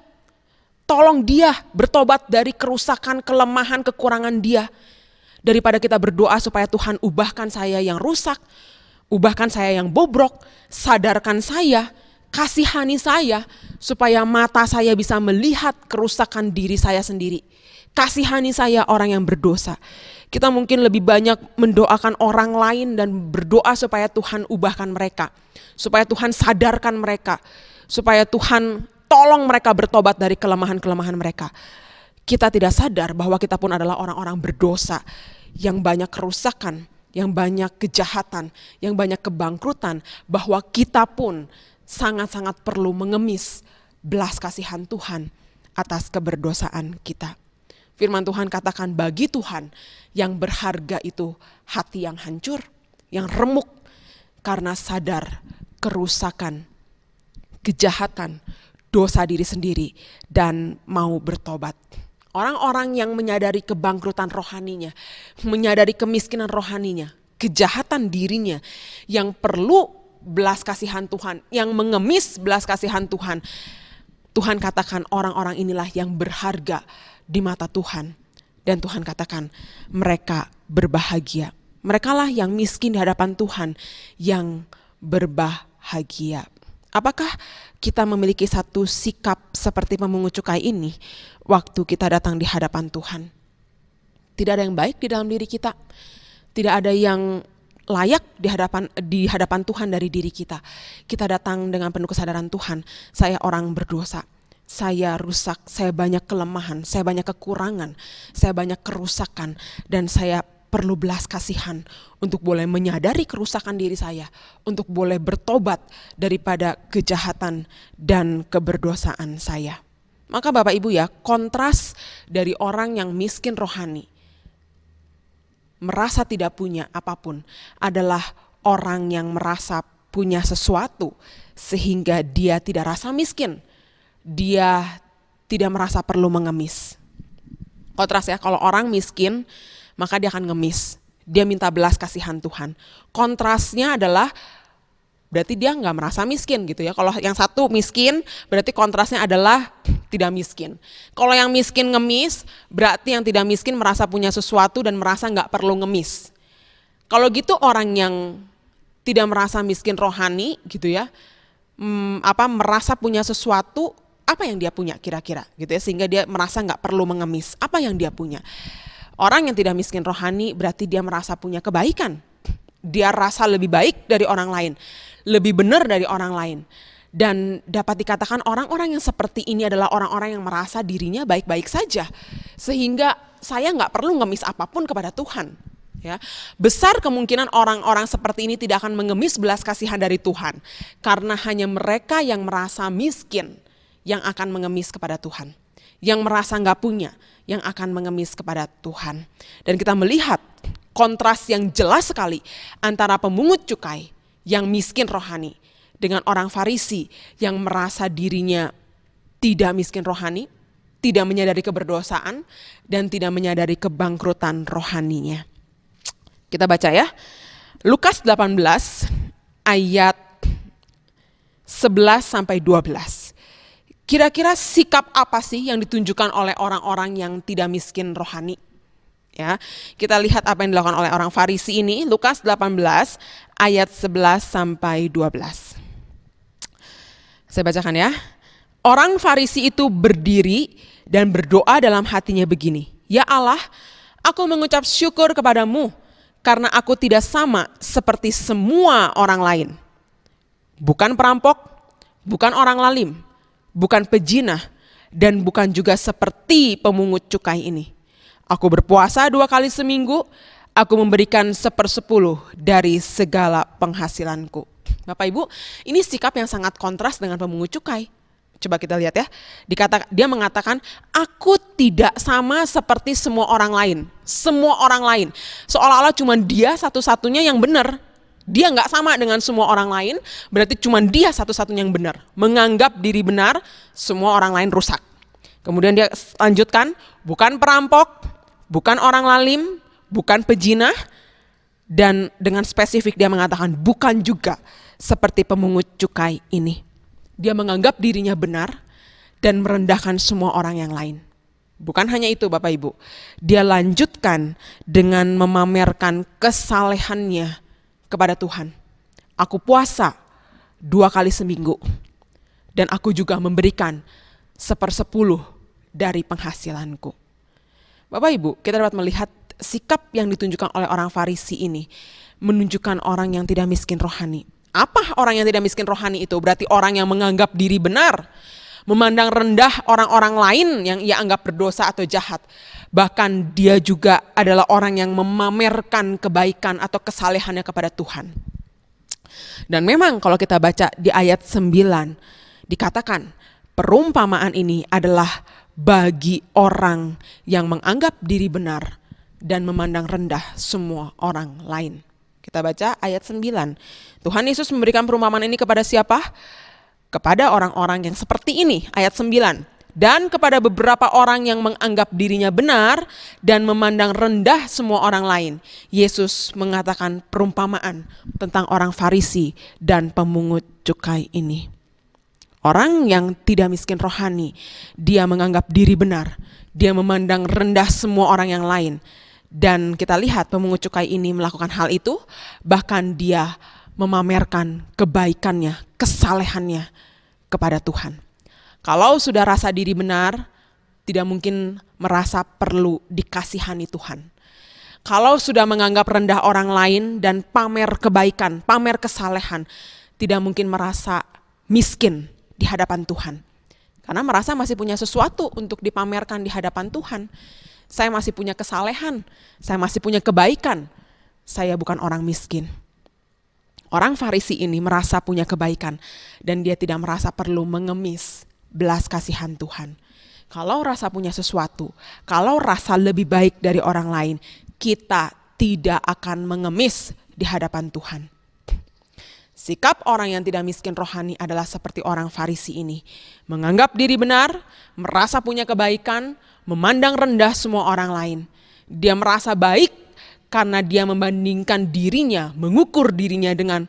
tolong dia bertobat dari kerusakan, kelemahan, kekurangan dia. Daripada kita berdoa supaya Tuhan ubahkan saya yang rusak, ubahkan saya yang bobrok, sadarkan saya, kasihani saya, supaya mata saya bisa melihat kerusakan diri saya sendiri. Kasihani saya orang yang berdosa. Kita mungkin lebih banyak mendoakan orang lain dan berdoa supaya Tuhan ubahkan mereka. Supaya Tuhan sadarkan mereka. Supaya Tuhan tolong mereka bertobat dari kelemahan-kelemahan mereka. Kita tidak sadar bahwa kita pun adalah orang-orang berdosa yang banyak kerusakan, yang banyak kejahatan, yang banyak kebangkrutan. Bahwa kita pun sangat-sangat perlu mengemis belas kasihan Tuhan atas keberdosaan kita. Firman Tuhan katakan bagi Tuhan yang berharga itu hati yang hancur, yang remuk karena sadar kerusakan, kejahatan, dosa diri sendiri dan mau bertobat. Orang-orang yang menyadari kebangkrutan rohaninya, menyadari kemiskinan rohaninya, kejahatan dirinya yang perlu belas kasihan Tuhan, yang mengemis belas kasihan Tuhan. Tuhan katakan orang-orang inilah yang berharga di mata Tuhan. Dan Tuhan katakan mereka berbahagia. Merekalah yang miskin di hadapan Tuhan yang berbahagia. Apakah kita memiliki satu sikap seperti pemungut cukai ini waktu kita datang di hadapan Tuhan? Tidak ada yang baik di dalam diri kita. Tidak ada yang layak di hadapan Tuhan dari diri kita. Kita datang dengan penuh kesadaran Tuhan, saya orang berdosa. Saya rusak, saya banyak kelemahan, saya banyak kekurangan, saya banyak kerusakan, dan saya perlu belas kasihan untuk boleh menyadari kerusakan diri saya, untuk boleh bertobat daripada kejahatan dan keberdosaan saya. Maka Bapak Ibu ya, kontras dari orang yang miskin rohani, merasa tidak punya apapun, adalah orang yang merasa punya sesuatu sehingga dia tidak rasa miskin. Dia tidak merasa perlu mengemis. Kontras ya, kalau orang miskin maka dia akan ngemis. Dia minta belas kasihan Tuhan. Kontrasnya adalah berarti dia nggak merasa miskin gitu ya. Kalau yang satu miskin berarti kontrasnya adalah tidak miskin. Kalau yang miskin ngemis berarti yang tidak miskin merasa punya sesuatu dan merasa nggak perlu ngemis. Kalau gitu orang yang tidak merasa miskin rohani gitu ya, merasa punya sesuatu, apa yang dia punya kira-kira gitu ya, sehingga dia merasa nggak perlu mengemis. Apa yang dia punya? Orang yang tidak miskin rohani berarti dia merasa punya kebaikan. Dia rasa lebih baik dari orang lain, lebih benar dari orang lain. Dan dapat dikatakan orang-orang yang seperti ini adalah orang-orang yang merasa dirinya baik-baik saja, sehingga saya nggak perlu ngemis apapun kepada Tuhan. Ya, besar kemungkinan orang-orang seperti ini tidak akan mengemis belas kasihan dari Tuhan, karena hanya mereka yang merasa miskin yang akan mengemis kepada Tuhan, yang merasa nggak punya, yang akan mengemis kepada Tuhan. Dan kita melihat kontras yang jelas sekali antara pemungut cukai yang miskin rohani dengan orang Farisi yang merasa dirinya tidak miskin rohani, tidak menyadari keberdosaan, dan tidak menyadari kebangkrutan rohaninya. Kita baca ya, Lukas 18 ayat 11-12. Kira-kira sikap apa sih yang ditunjukkan oleh orang-orang yang tidak miskin rohani? Ya, kita lihat apa yang dilakukan oleh orang Farisi ini, Lukas 18 ayat 11-12. Saya bacakan ya. Orang Farisi itu berdiri dan berdoa dalam hatinya begini, ya Allah, aku mengucap syukur kepadamu karena aku tidak sama seperti semua orang lain. Bukan perampok, bukan orang lalim, bukan pejinah, dan bukan juga seperti pemungut cukai ini. Aku berpuasa 2 kali seminggu, Aku memberikan 1/10 dari segala penghasilanku. Bapak Ibu, ini sikap yang sangat kontras dengan pemungut cukai. Coba kita lihat ya. Dia mengatakan, aku tidak sama seperti semua orang lain. Semua orang lain. Seolah-olah cuma dia satu-satunya yang benar. Dia nggak sama dengan semua orang lain, berarti cuma dia satu-satunya yang benar. Menganggap diri benar, semua orang lain rusak. Kemudian dia lanjutkan, bukan perampok, bukan orang lalim, bukan pejinah, dan dengan spesifik dia mengatakan bukan juga seperti pemungut cukai ini. Dia menganggap dirinya benar dan merendahkan semua orang yang lain. Bukan hanya itu Bapak Ibu, dia lanjutkan dengan memamerkan kesalehannya kepada Tuhan. Aku puasa 2 kali seminggu dan aku juga memberikan 1/10 dari penghasilanku. Bapak Ibu, kita dapat melihat sikap yang ditunjukkan oleh orang Farisi ini menunjukkan orang yang tidak miskin rohani. Apa orang yang tidak miskin rohani itu? Berarti orang yang menganggap diri benar, memandang rendah orang-orang lain yang ia anggap berdosa atau jahat. Bahkan dia juga adalah orang yang memamerkan kebaikan atau kesalehannya kepada Tuhan. Dan memang kalau kita baca di ayat 9, dikatakan perumpamaan ini adalah bagi orang yang menganggap diri benar dan memandang rendah semua orang lain. Kita baca ayat 9. Tuhan Yesus memberikan perumpamaan ini kepada siapa? Kepada orang-orang yang seperti ini, ayat 9. Dan kepada beberapa orang yang menganggap dirinya benar dan memandang rendah semua orang lain. Yesus mengatakan perumpamaan tentang orang Farisi dan pemungut cukai ini. Orang yang tidak miskin rohani, dia menganggap diri benar. Dia memandang rendah semua orang yang lain. Dan kita lihat pemungut cukai ini melakukan hal itu, bahkan dia memamerkan kebaikannya, kesalehannya kepada Tuhan. Kalau sudah rasa diri benar, tidak mungkin merasa perlu dikasihani Tuhan. Kalau sudah menganggap rendah orang lain dan pamer kebaikan, pamer kesalehan, tidak mungkin merasa miskin di hadapan Tuhan. Karena merasa masih punya sesuatu untuk dipamerkan di hadapan Tuhan. Saya masih punya kesalehan, saya masih punya kebaikan, saya bukan orang miskin. Orang Farisi ini merasa punya kebaikan dan dia tidak merasa perlu mengemis belas kasihan Tuhan. Kalau rasa punya sesuatu, kalau rasa lebih baik dari orang lain, kita tidak akan mengemis di hadapan Tuhan. Sikap orang yang tidak miskin rohani adalah seperti orang Farisi ini. Menganggap diri benar, merasa punya kebaikan, memandang rendah semua orang lain. Dia merasa baik karena dia membandingkan dirinya, mengukur dirinya dengan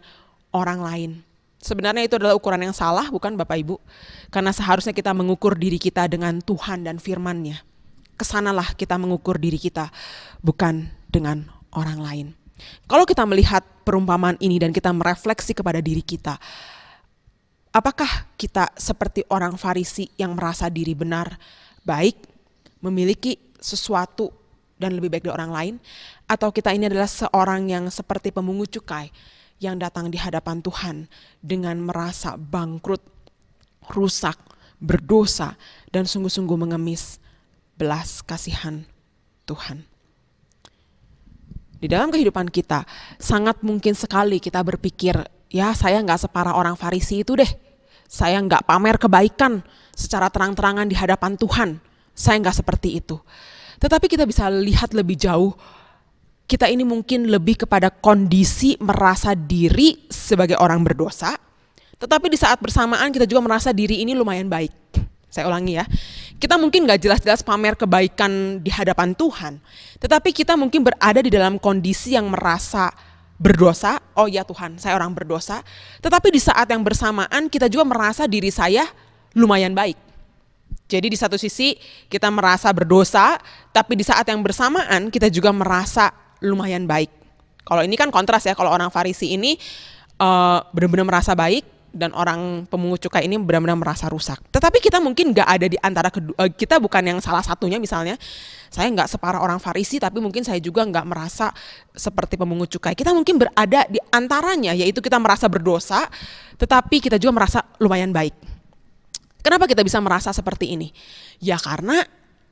orang lain. Sebenarnya itu adalah ukuran yang salah, bukan Bapak Ibu? Karena seharusnya kita mengukur diri kita dengan Tuhan dan firman-Nya. Kesanalah kita mengukur diri kita, bukan dengan orang lain. Kalau kita melihat perumpamaan ini dan kita merefleksi kepada diri kita, apakah kita seperti orang Farisi yang merasa diri benar, baik, memiliki sesuatu dan lebih baik dari orang lain? Atau kita ini adalah seorang yang seperti pemungut cukai yang datang di hadapan Tuhan dengan merasa bangkrut, rusak, berdosa, dan sungguh-sungguh mengemis belas kasihan Tuhan. Di dalam kehidupan kita, sangat mungkin sekali kita berpikir, ya saya gak separah orang Farisi itu deh. Saya gak pamer kebaikan secara terang-terangan di hadapan Tuhan. Saya gak seperti itu. Tetapi kita bisa lihat lebih jauh, kita ini mungkin lebih kepada kondisi merasa diri sebagai orang berdosa, tetapi di saat bersamaan kita juga merasa diri ini lumayan baik. Saya ulangi ya, kita mungkin gak jelas-jelas pamer kebaikan di hadapan Tuhan, tetapi kita mungkin berada di dalam kondisi yang merasa berdosa. Oh ya Tuhan, saya orang berdosa, tetapi di saat yang bersamaan kita juga merasa diri saya lumayan baik. Jadi di satu sisi kita merasa berdosa, tapi di saat yang bersamaan kita juga merasa lumayan baik. Kalau ini kan kontras ya, kalau orang Farisi ini benar-benar merasa baik dan orang pemungut cukai ini benar-benar merasa rusak. Tetapi kita mungkin gak ada di antara kedua, kita bukan yang salah satunya misalnya. Saya gak separah orang Farisi, tapi mungkin saya juga gak merasa seperti pemungut cukai. Kita mungkin berada di antaranya, yaitu kita merasa berdosa, tetapi kita juga merasa lumayan baik. Kenapa kita bisa merasa seperti ini? Ya karena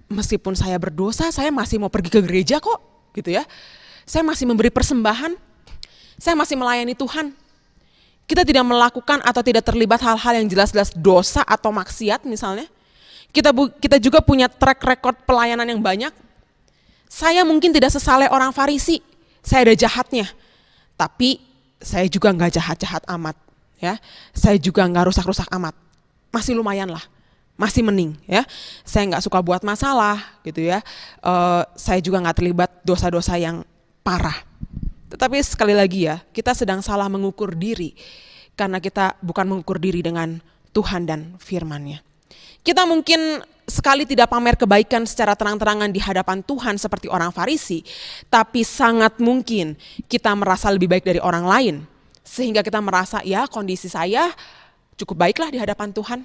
meskipun saya berdosa, saya masih mau pergi ke gereja kok, gitu ya. Saya masih memberi persembahan, saya masih melayani Tuhan. Kita tidak melakukan atau tidak terlibat hal-hal yang jelas-jelas dosa atau maksiat misalnya. Kita juga punya track record pelayanan yang banyak. Saya mungkin tidak sesaleh orang Farisi, saya ada jahatnya. Tapi saya juga nggak jahat-jahat amat. Ya, saya juga nggak rusak-rusak amat. Masih lumayan lah, masih mending. Ya, saya nggak suka buat masalah gitu ya. Saya juga nggak terlibat dosa-dosa yang parah. Tetapi sekali lagi ya, kita sedang salah mengukur diri. Karena kita bukan mengukur diri dengan Tuhan dan firman-Nya. Kita mungkin sekali tidak pamer kebaikan secara terang-terangan di hadapan Tuhan seperti orang Farisi. Tapi sangat mungkin kita merasa lebih baik dari orang lain. Sehingga kita merasa ya kondisi saya cukup baiklah di hadapan Tuhan.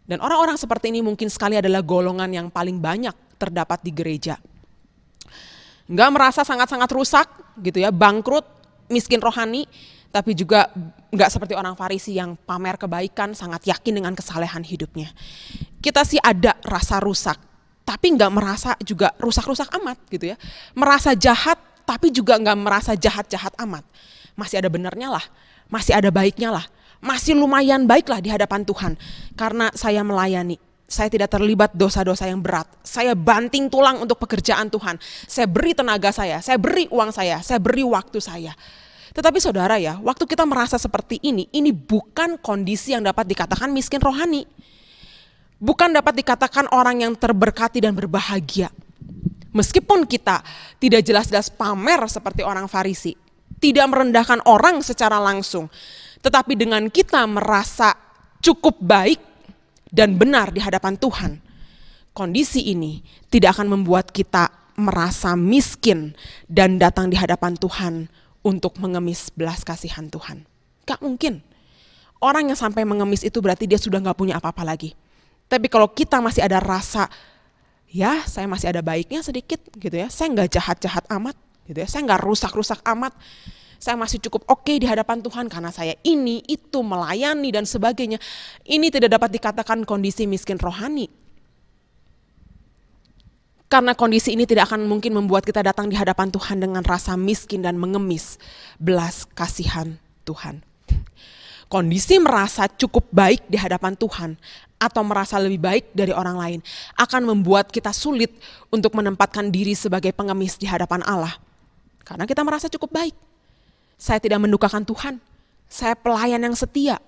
Dan orang-orang seperti ini mungkin sekali adalah golongan yang paling banyak terdapat di gereja. Nggak merasa sangat-sangat rusak gitu ya, bangkrut, miskin rohani, tapi juga nggak seperti orang Farisi yang pamer kebaikan, sangat yakin dengan kesalehan hidupnya. Kita sih ada rasa rusak, tapi nggak merasa juga rusak-rusak amat gitu ya. Merasa jahat, tapi juga nggak merasa jahat-jahat amat. Masih ada benarnya lah, masih ada baiknya lah, masih lumayan baik lah di hadapan Tuhan. Karena saya melayani. Saya tidak terlibat dosa-dosa yang berat. Saya banting tulang untuk pekerjaan Tuhan. Saya beri tenaga saya beri uang saya beri waktu saya. Tetapi saudara ya, waktu kita merasa seperti ini bukan kondisi yang dapat dikatakan miskin rohani. Bukan dapat dikatakan orang yang terberkati dan berbahagia. Meskipun kita tidak jelas-jelas pamer seperti orang Farisi, tidak merendahkan orang secara langsung, tetapi dengan kita merasa cukup baik dan benar di hadapan Tuhan, kondisi ini tidak akan membuat kita merasa miskin dan datang di hadapan Tuhan untuk mengemis belas kasihan Tuhan. Gak mungkin. Orang yang sampai mengemis itu berarti dia sudah gak punya apa-apa lagi. Tapi kalau kita masih ada rasa, ya saya masih ada baiknya sedikit gitu ya, saya gak jahat-jahat amat gitu ya, saya gak rusak-rusak amat, saya masih cukup oke di hadapan Tuhan karena saya ini, itu, melayani dan sebagainya. Ini tidak dapat dikatakan kondisi miskin rohani. Karena kondisi ini tidak akan mungkin membuat kita datang di hadapan Tuhan dengan rasa miskin dan mengemis belas kasihan Tuhan. Kondisi merasa cukup baik di hadapan Tuhan atau merasa lebih baik dari orang lain akan membuat kita sulit untuk menempatkan diri sebagai pengemis di hadapan Allah. Karena kita merasa cukup baik. Saya tidak mendukakan Tuhan, saya pelayan yang setia,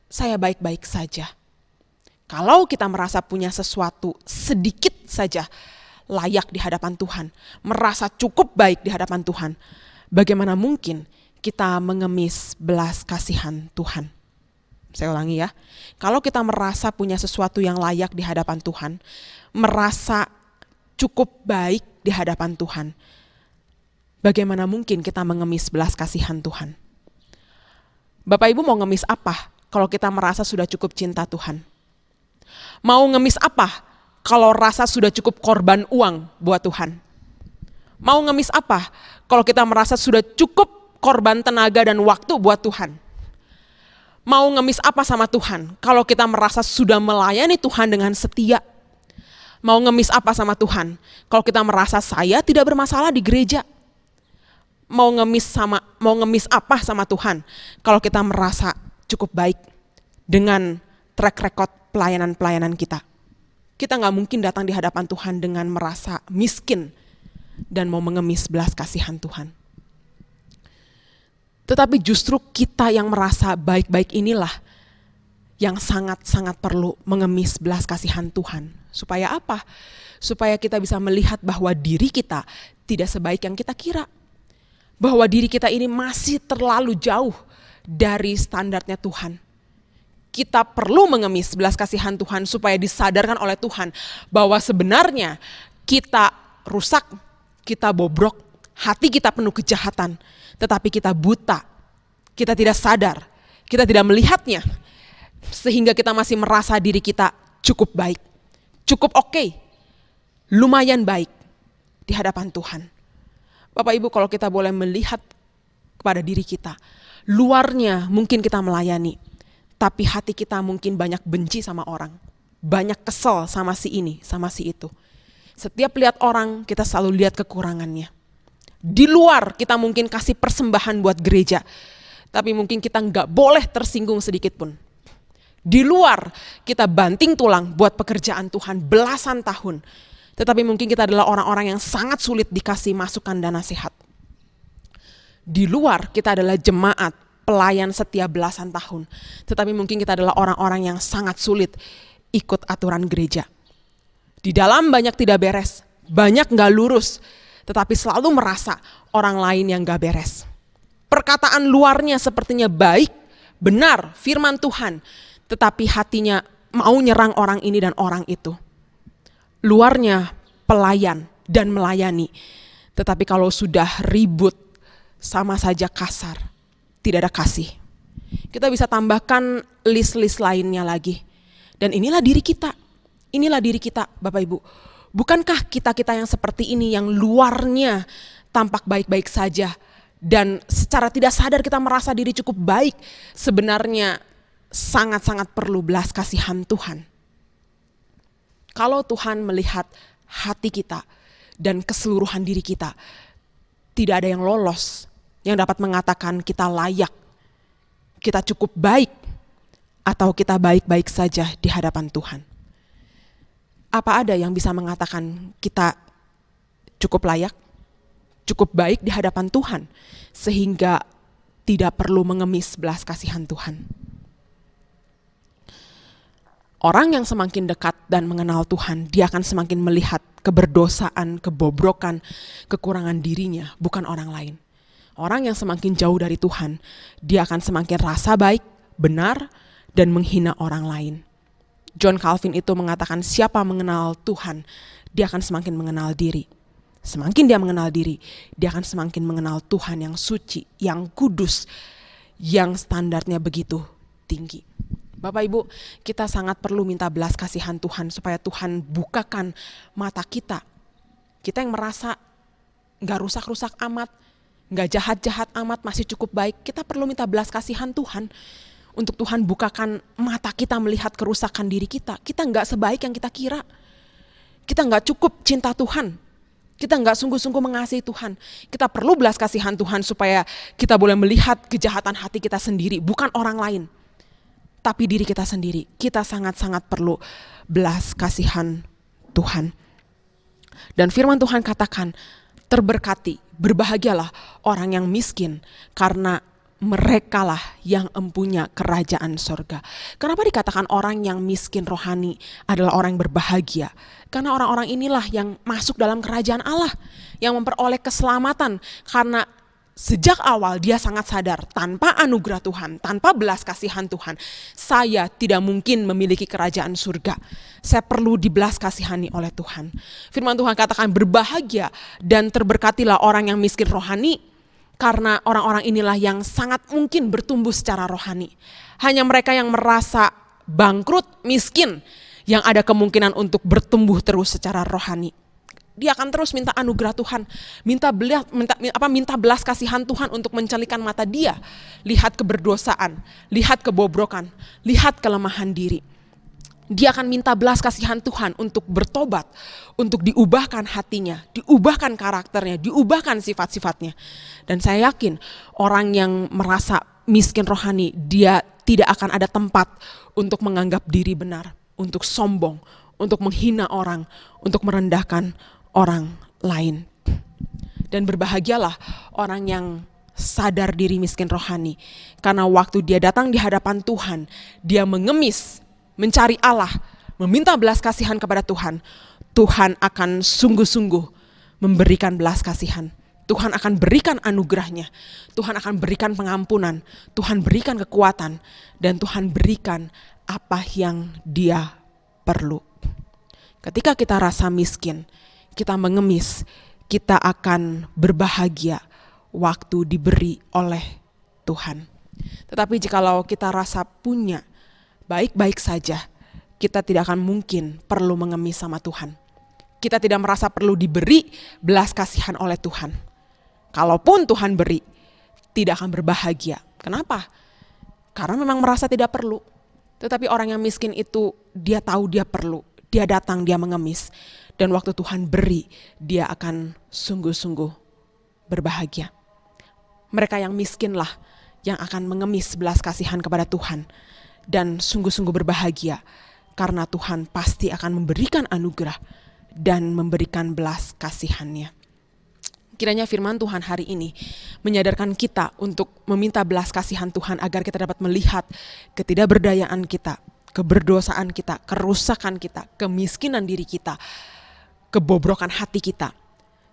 saya baik-baik saja. Kalau kita merasa punya sesuatu sedikit saja layak di hadapan Tuhan, merasa cukup baik di hadapan Tuhan, bagaimana mungkin kita mengemis belas kasihan Tuhan? Saya ulangi ya, kalau kita merasa punya sesuatu yang layak di hadapan Tuhan, merasa cukup baik di hadapan Tuhan, bagaimana mungkin kita mengemis belas kasihan Tuhan? Bapak Ibu mau ngemis apa kalau kita merasa sudah cukup cinta Tuhan? Mau ngemis apa kalau rasa sudah cukup korban uang buat Tuhan? Mau ngemis apa kalau kita merasa sudah cukup korban tenaga dan waktu buat Tuhan? Mau ngemis apa sama Tuhan kalau kita merasa sudah melayani Tuhan dengan setia? Mau ngemis apa sama Tuhan kalau kita merasa saya tidak bermasalah di gereja? Mau ngemis apa sama Tuhan kalau kita merasa cukup baik dengan track record pelayanan-pelayanan kita? Kita gak mungkin datang di hadapan Tuhan dengan merasa miskin dan mau mengemis belas kasihan Tuhan. Tetapi justru kita yang merasa baik-baik inilah yang sangat-sangat perlu mengemis belas kasihan Tuhan. Supaya apa? Supaya kita bisa melihat bahwa diri kita tidak sebaik yang kita kira. Bahwa diri kita ini masih terlalu jauh dari standarnya Tuhan. Kita perlu mengemis belas kasihan Tuhan supaya disadarkan oleh Tuhan bahwa sebenarnya kita rusak, kita bobrok, hati kita penuh kejahatan, tetapi kita buta, kita tidak sadar, kita tidak melihatnya, sehingga kita masih merasa diri kita cukup baik, cukup oke, lumayan baik di hadapan Tuhan. Bapak Ibu, kalau kita boleh melihat kepada diri kita, luarnya mungkin kita melayani, tapi hati kita mungkin banyak benci sama orang, banyak kesel sama si ini, sama si itu. Setiap lihat orang, kita selalu lihat kekurangannya. Di luar kita mungkin kasih persembahan buat gereja, tapi mungkin kita nggak boleh tersinggung sedikit pun. Di luar kita banting tulang buat pekerjaan Tuhan belasan tahun, tetapi mungkin kita adalah orang-orang yang sangat sulit dikasih masukan dan nasihat. Di luar kita adalah jemaat, pelayan setia belasan tahun, tetapi mungkin kita adalah orang-orang yang sangat sulit ikut aturan gereja. Di dalam banyak tidak beres, banyak nggak lurus, tetapi selalu merasa orang lain yang gak beres. Perkataan luarnya sepertinya baik, benar, firman Tuhan, tetapi hatinya mau nyerang orang ini dan orang itu. Luarnya pelayan dan melayani, tetapi kalau sudah ribut sama saja kasar, tidak ada kasih. Kita bisa tambahkan list-list lainnya lagi. Dan inilah diri kita, Bapak Ibu. Bukankah kita-kita yang seperti ini, yang luarnya tampak baik-baik saja, dan secara tidak sadar kita merasa diri cukup baik, sebenarnya sangat-sangat perlu belas kasihan Tuhan. Kalau Tuhan melihat hati kita dan keseluruhan diri kita, tidak ada yang lolos yang dapat mengatakan kita layak, kita cukup baik, atau kita baik-baik saja di hadapan Tuhan. Apa ada yang bisa mengatakan kita cukup layak, cukup baik di hadapan Tuhan, sehingga tidak perlu mengemis belas kasihan Tuhan? Orang yang semakin dekat dan mengenal Tuhan, dia akan semakin melihat keberdosaan, kebobrokan, kekurangan dirinya, bukan orang lain. Orang yang semakin jauh dari Tuhan, dia akan semakin rasa baik, benar, dan menghina orang lain. John Calvin itu mengatakan siapa mengenal Tuhan, dia akan semakin mengenal diri. Semakin dia mengenal diri, dia akan semakin mengenal Tuhan yang suci, yang kudus, yang standarnya begitu tinggi. Bapak Ibu, kita sangat perlu minta belas kasihan Tuhan supaya Tuhan bukakan mata kita. Kita yang merasa gak rusak-rusak amat, gak jahat-jahat amat, masih cukup baik. Kita perlu minta belas kasihan Tuhan untuk Tuhan bukakan mata kita melihat kerusakan diri kita. Kita gak sebaik yang kita kira. Kita gak cukup cinta Tuhan. Kita gak sungguh-sungguh mengasihi Tuhan. Kita perlu belas kasihan Tuhan supaya kita boleh melihat kejahatan hati kita sendiri, bukan orang lain, tapi diri kita sendiri. Kita sangat-sangat perlu belas kasihan Tuhan. Dan firman Tuhan katakan, terberkati, berbahagialah orang yang miskin, karena merekalah yang empunya kerajaan sorga. Kenapa dikatakan orang yang miskin rohani adalah orang yang berbahagia? Karena orang-orang inilah yang masuk dalam kerajaan Allah, yang memperoleh keselamatan. Karena sejak awal dia sangat sadar, tanpa anugerah Tuhan, tanpa belas kasihan Tuhan, saya tidak mungkin memiliki kerajaan surga. Saya perlu dibelas kasihani oleh Tuhan. Firman Tuhan katakan berbahagia dan terberkatilah orang yang miskin rohani, karena orang-orang inilah yang sangat mungkin bertumbuh secara rohani. Hanya mereka yang merasa bangkrut, miskin, yang ada kemungkinan untuk bertumbuh terus secara rohani. Dia akan terus minta anugerah Tuhan, minta belas kasihan Tuhan untuk mencelikan mata dia, lihat keberdosaan, lihat kebobrokan, lihat kelemahan diri. Dia akan minta belas kasihan Tuhan untuk bertobat, untuk diubahkan hatinya, diubahkan karakternya, diubahkan sifat-sifatnya. Dan saya yakin orang yang merasa miskin rohani, dia tidak akan ada tempat untuk menganggap diri benar, untuk sombong, untuk menghina orang, untuk merendahkan orang lain. Dan berbahagialah orang yang sadar diri miskin rohani, karena waktu dia datang di hadapan Tuhan, dia mengemis, mencari Allah, meminta belas kasihan kepada Tuhan. Tuhan akan sungguh-sungguh memberikan belas kasihan. Tuhan akan berikan anugerahnya, Tuhan akan berikan pengampunan, Tuhan berikan kekuatan, dan Tuhan berikan apa yang dia perlu. Ketika kita rasa miskin, kita mengemis, kita akan berbahagia waktu diberi oleh Tuhan. Tetapi jikalau kita rasa punya, baik-baik saja, kita tidak akan mungkin perlu mengemis sama Tuhan. Kita tidak merasa perlu diberi belas kasihan oleh Tuhan. Kalaupun Tuhan beri, tidak akan berbahagia. Kenapa? Karena memang merasa tidak perlu. Tetapi orang yang miskin itu, dia tahu dia perlu. Dia datang, dia mengemis. Dan waktu Tuhan beri, dia akan sungguh-sungguh berbahagia. Mereka yang miskinlah yang akan mengemis belas kasihan kepada Tuhan dan sungguh-sungguh berbahagia karena Tuhan pasti akan memberikan anugerah dan memberikan belas kasihan-Nya. Kiranya firman Tuhan hari ini menyadarkan kita untuk meminta belas kasihan Tuhan agar kita dapat melihat ketidakberdayaan kita, keberdosaan kita, kerusakan kita, kemiskinan diri kita, kebobrokan hati kita,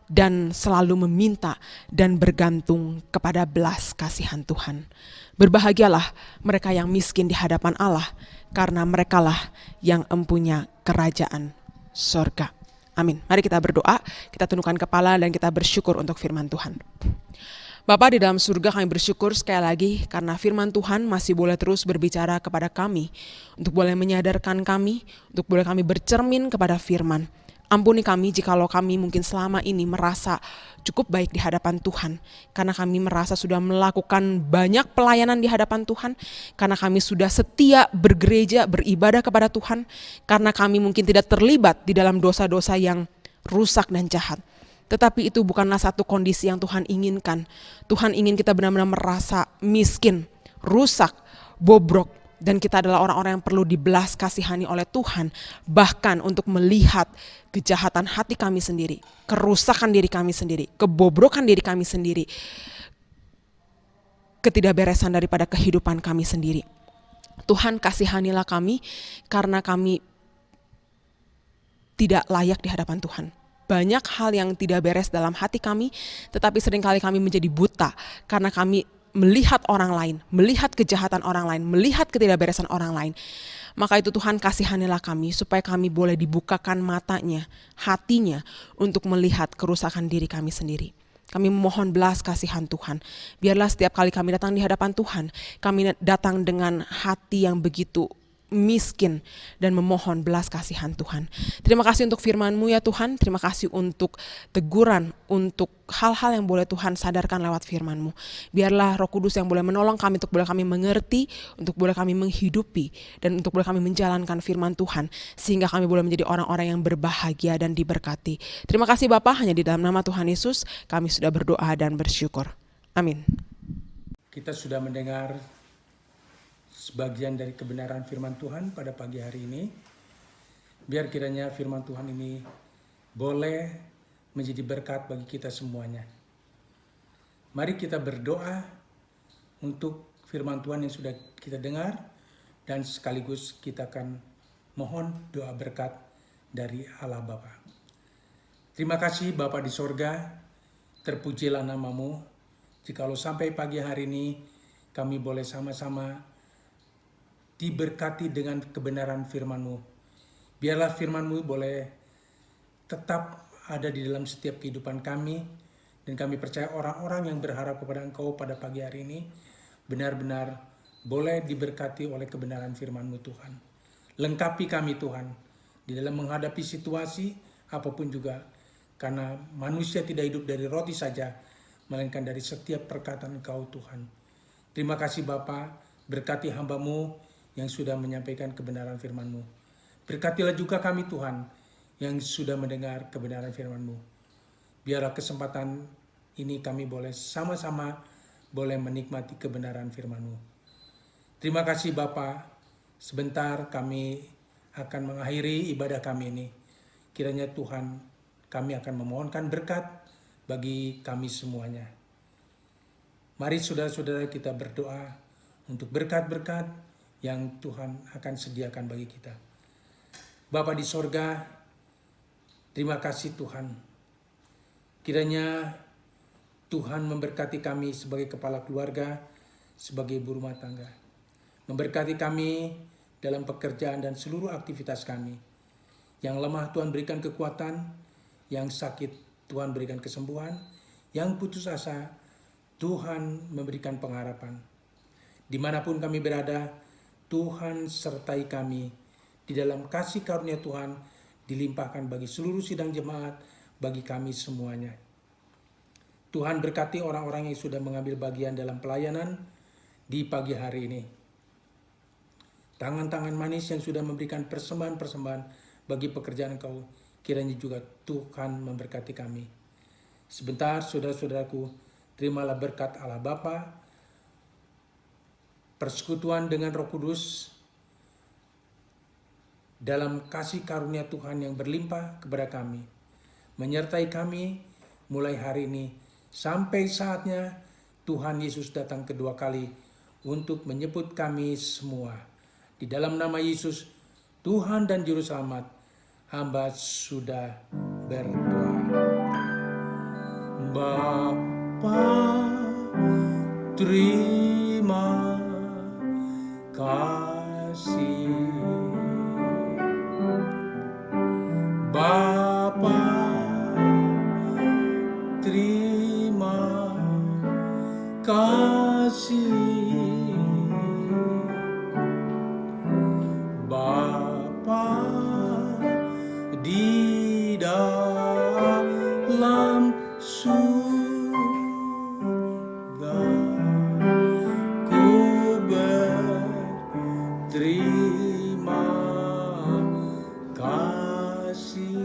dan selalu meminta dan bergantung kepada belas kasihan Tuhan. Berbahagialah mereka yang miskin di hadapan Allah, karena merekalah yang empunya kerajaan sorga. Amin. Mari kita berdoa, kita tundukkan kepala dan kita bersyukur untuk firman Tuhan. Bapa di dalam surga, kami bersyukur sekali lagi karena firman Tuhan masih boleh terus berbicara kepada kami, untuk boleh menyadarkan kami, untuk boleh kami bercermin kepada firman. Ampuni kami jikalau kami mungkin selama ini merasa cukup baik di hadapan Tuhan, karena kami merasa sudah melakukan banyak pelayanan di hadapan Tuhan, karena kami sudah setia bergereja, beribadah kepada Tuhan, karena kami mungkin tidak terlibat di dalam dosa-dosa yang rusak dan jahat. Tetapi itu bukanlah satu kondisi yang Tuhan inginkan. Tuhan ingin kita benar-benar merasa miskin, rusak, bobrok, dan kita adalah orang-orang yang perlu dibelas kasihani oleh Tuhan, bahkan untuk melihat kejahatan hati kami sendiri, kerusakan diri kami sendiri, kebobrokan diri kami sendiri, ketidakberesan daripada kehidupan kami sendiri. Tuhan, kasihanilah kami karena kami tidak layak di hadapan Tuhan. Banyak hal yang tidak beres dalam hati kami, tetapi seringkali kami menjadi buta karena kami melihat orang lain, melihat kejahatan orang lain, melihat ketidakberesan orang lain. Maka itu Tuhan, kasihanilah kami supaya kami boleh dibukakan matanya, hatinya untuk melihat kerusakan diri kami sendiri. Kami memohon belas kasihan Tuhan. Biarlah setiap kali kami datang di hadapan Tuhan, kami datang dengan hati yang begitu miskin dan memohon belas kasihan Tuhan. Terima kasih untuk firman-Mu ya Tuhan. Terima kasih untuk teguran, untuk hal-hal yang boleh Tuhan sadarkan lewat firman-Mu. Biarlah Roh Kudus yang boleh menolong kami untuk boleh kami mengerti, untuk boleh kami menghidupi, dan untuk boleh kami menjalankan firman Tuhan, sehingga kami boleh menjadi orang-orang yang berbahagia dan diberkati. Terima kasih Bapa, hanya di dalam nama Tuhan Yesus kami sudah berdoa dan bersyukur. Amin. Kita sudah mendengar sebagian dari kebenaran firman Tuhan pada pagi hari ini. Biar kiranya firman Tuhan ini boleh menjadi berkat bagi kita semuanya. Mari kita berdoa untuk firman Tuhan yang sudah kita dengar, dan sekaligus kita akan mohon doa berkat dari Allah Bapa. Terima kasih Bapa di sorga, terpujilah nama-Mu. Jikalau sampai pagi hari ini kami boleh sama-sama diberkati dengan kebenaran firman-Mu. Biarlah firman-Mu boleh tetap ada di dalam setiap kehidupan kami, dan kami percaya orang-orang yang berharap kepada Engkau pada pagi hari ini benar-benar boleh diberkati oleh kebenaran firman-Mu Tuhan. Lengkapi kami Tuhan di dalam menghadapi situasi apapun juga, karena manusia tidak hidup dari roti saja, melainkan dari setiap perkataan Engkau Tuhan. Terima kasih Bapa, berkati hamba-Mu yang sudah menyampaikan kebenaran firman-Mu. Berkatilah juga kami Tuhan yang sudah mendengar kebenaran firman-Mu. Biarlah kesempatan ini kami boleh sama-sama boleh menikmati kebenaran firman-Mu. Terima kasih Bapa. Sebentar kami akan mengakhiri ibadah kami ini. Kiranya Tuhan, kami akan memohonkan berkat bagi kami semuanya. Mari saudara-saudara kita berdoa untuk berkat-berkat yang Tuhan akan sediakan bagi kita. Bapa di sorga, terima kasih Tuhan. Kiranya Tuhan memberkati kami sebagai kepala keluarga, sebagai ibu rumah tangga. Memberkati kami dalam pekerjaan dan seluruh aktivitas kami. Yang lemah Tuhan berikan kekuatan, yang sakit Tuhan berikan kesembuhan, yang putus asa Tuhan memberikan pengharapan. Dimanapun kami berada, Tuhan sertai kami di dalam kasih karunia Tuhan dilimpahkan bagi seluruh sidang jemaat, bagi kami semuanya. Tuhan berkati orang-orang yang sudah mengambil bagian dalam pelayanan di pagi hari ini. Tangan-tangan manis yang sudah memberikan persembahan-persembahan bagi pekerjaan Engkau, kiranya juga Tuhan memberkati kami. Sebentar saudara-saudaraku, terimalah berkat Allah Bapa, persekutuan dengan Roh Kudus, dalam kasih karunia Tuhan yang berlimpah kepada kami, menyertai kami mulai hari ini sampai saatnya Tuhan Yesus datang kedua kali untuk menjemput kami semua. Di dalam nama Yesus, Tuhan dan Juru Selamat, hamba sudah berdoa. Bapa, terima kasih. Bapa, terima kasih. Bapa di dalam surga, ku berterima kasih.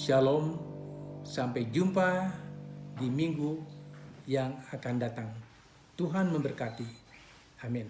Shalom, sampai jumpa di minggu yang akan datang. Tuhan memberkati. Amin.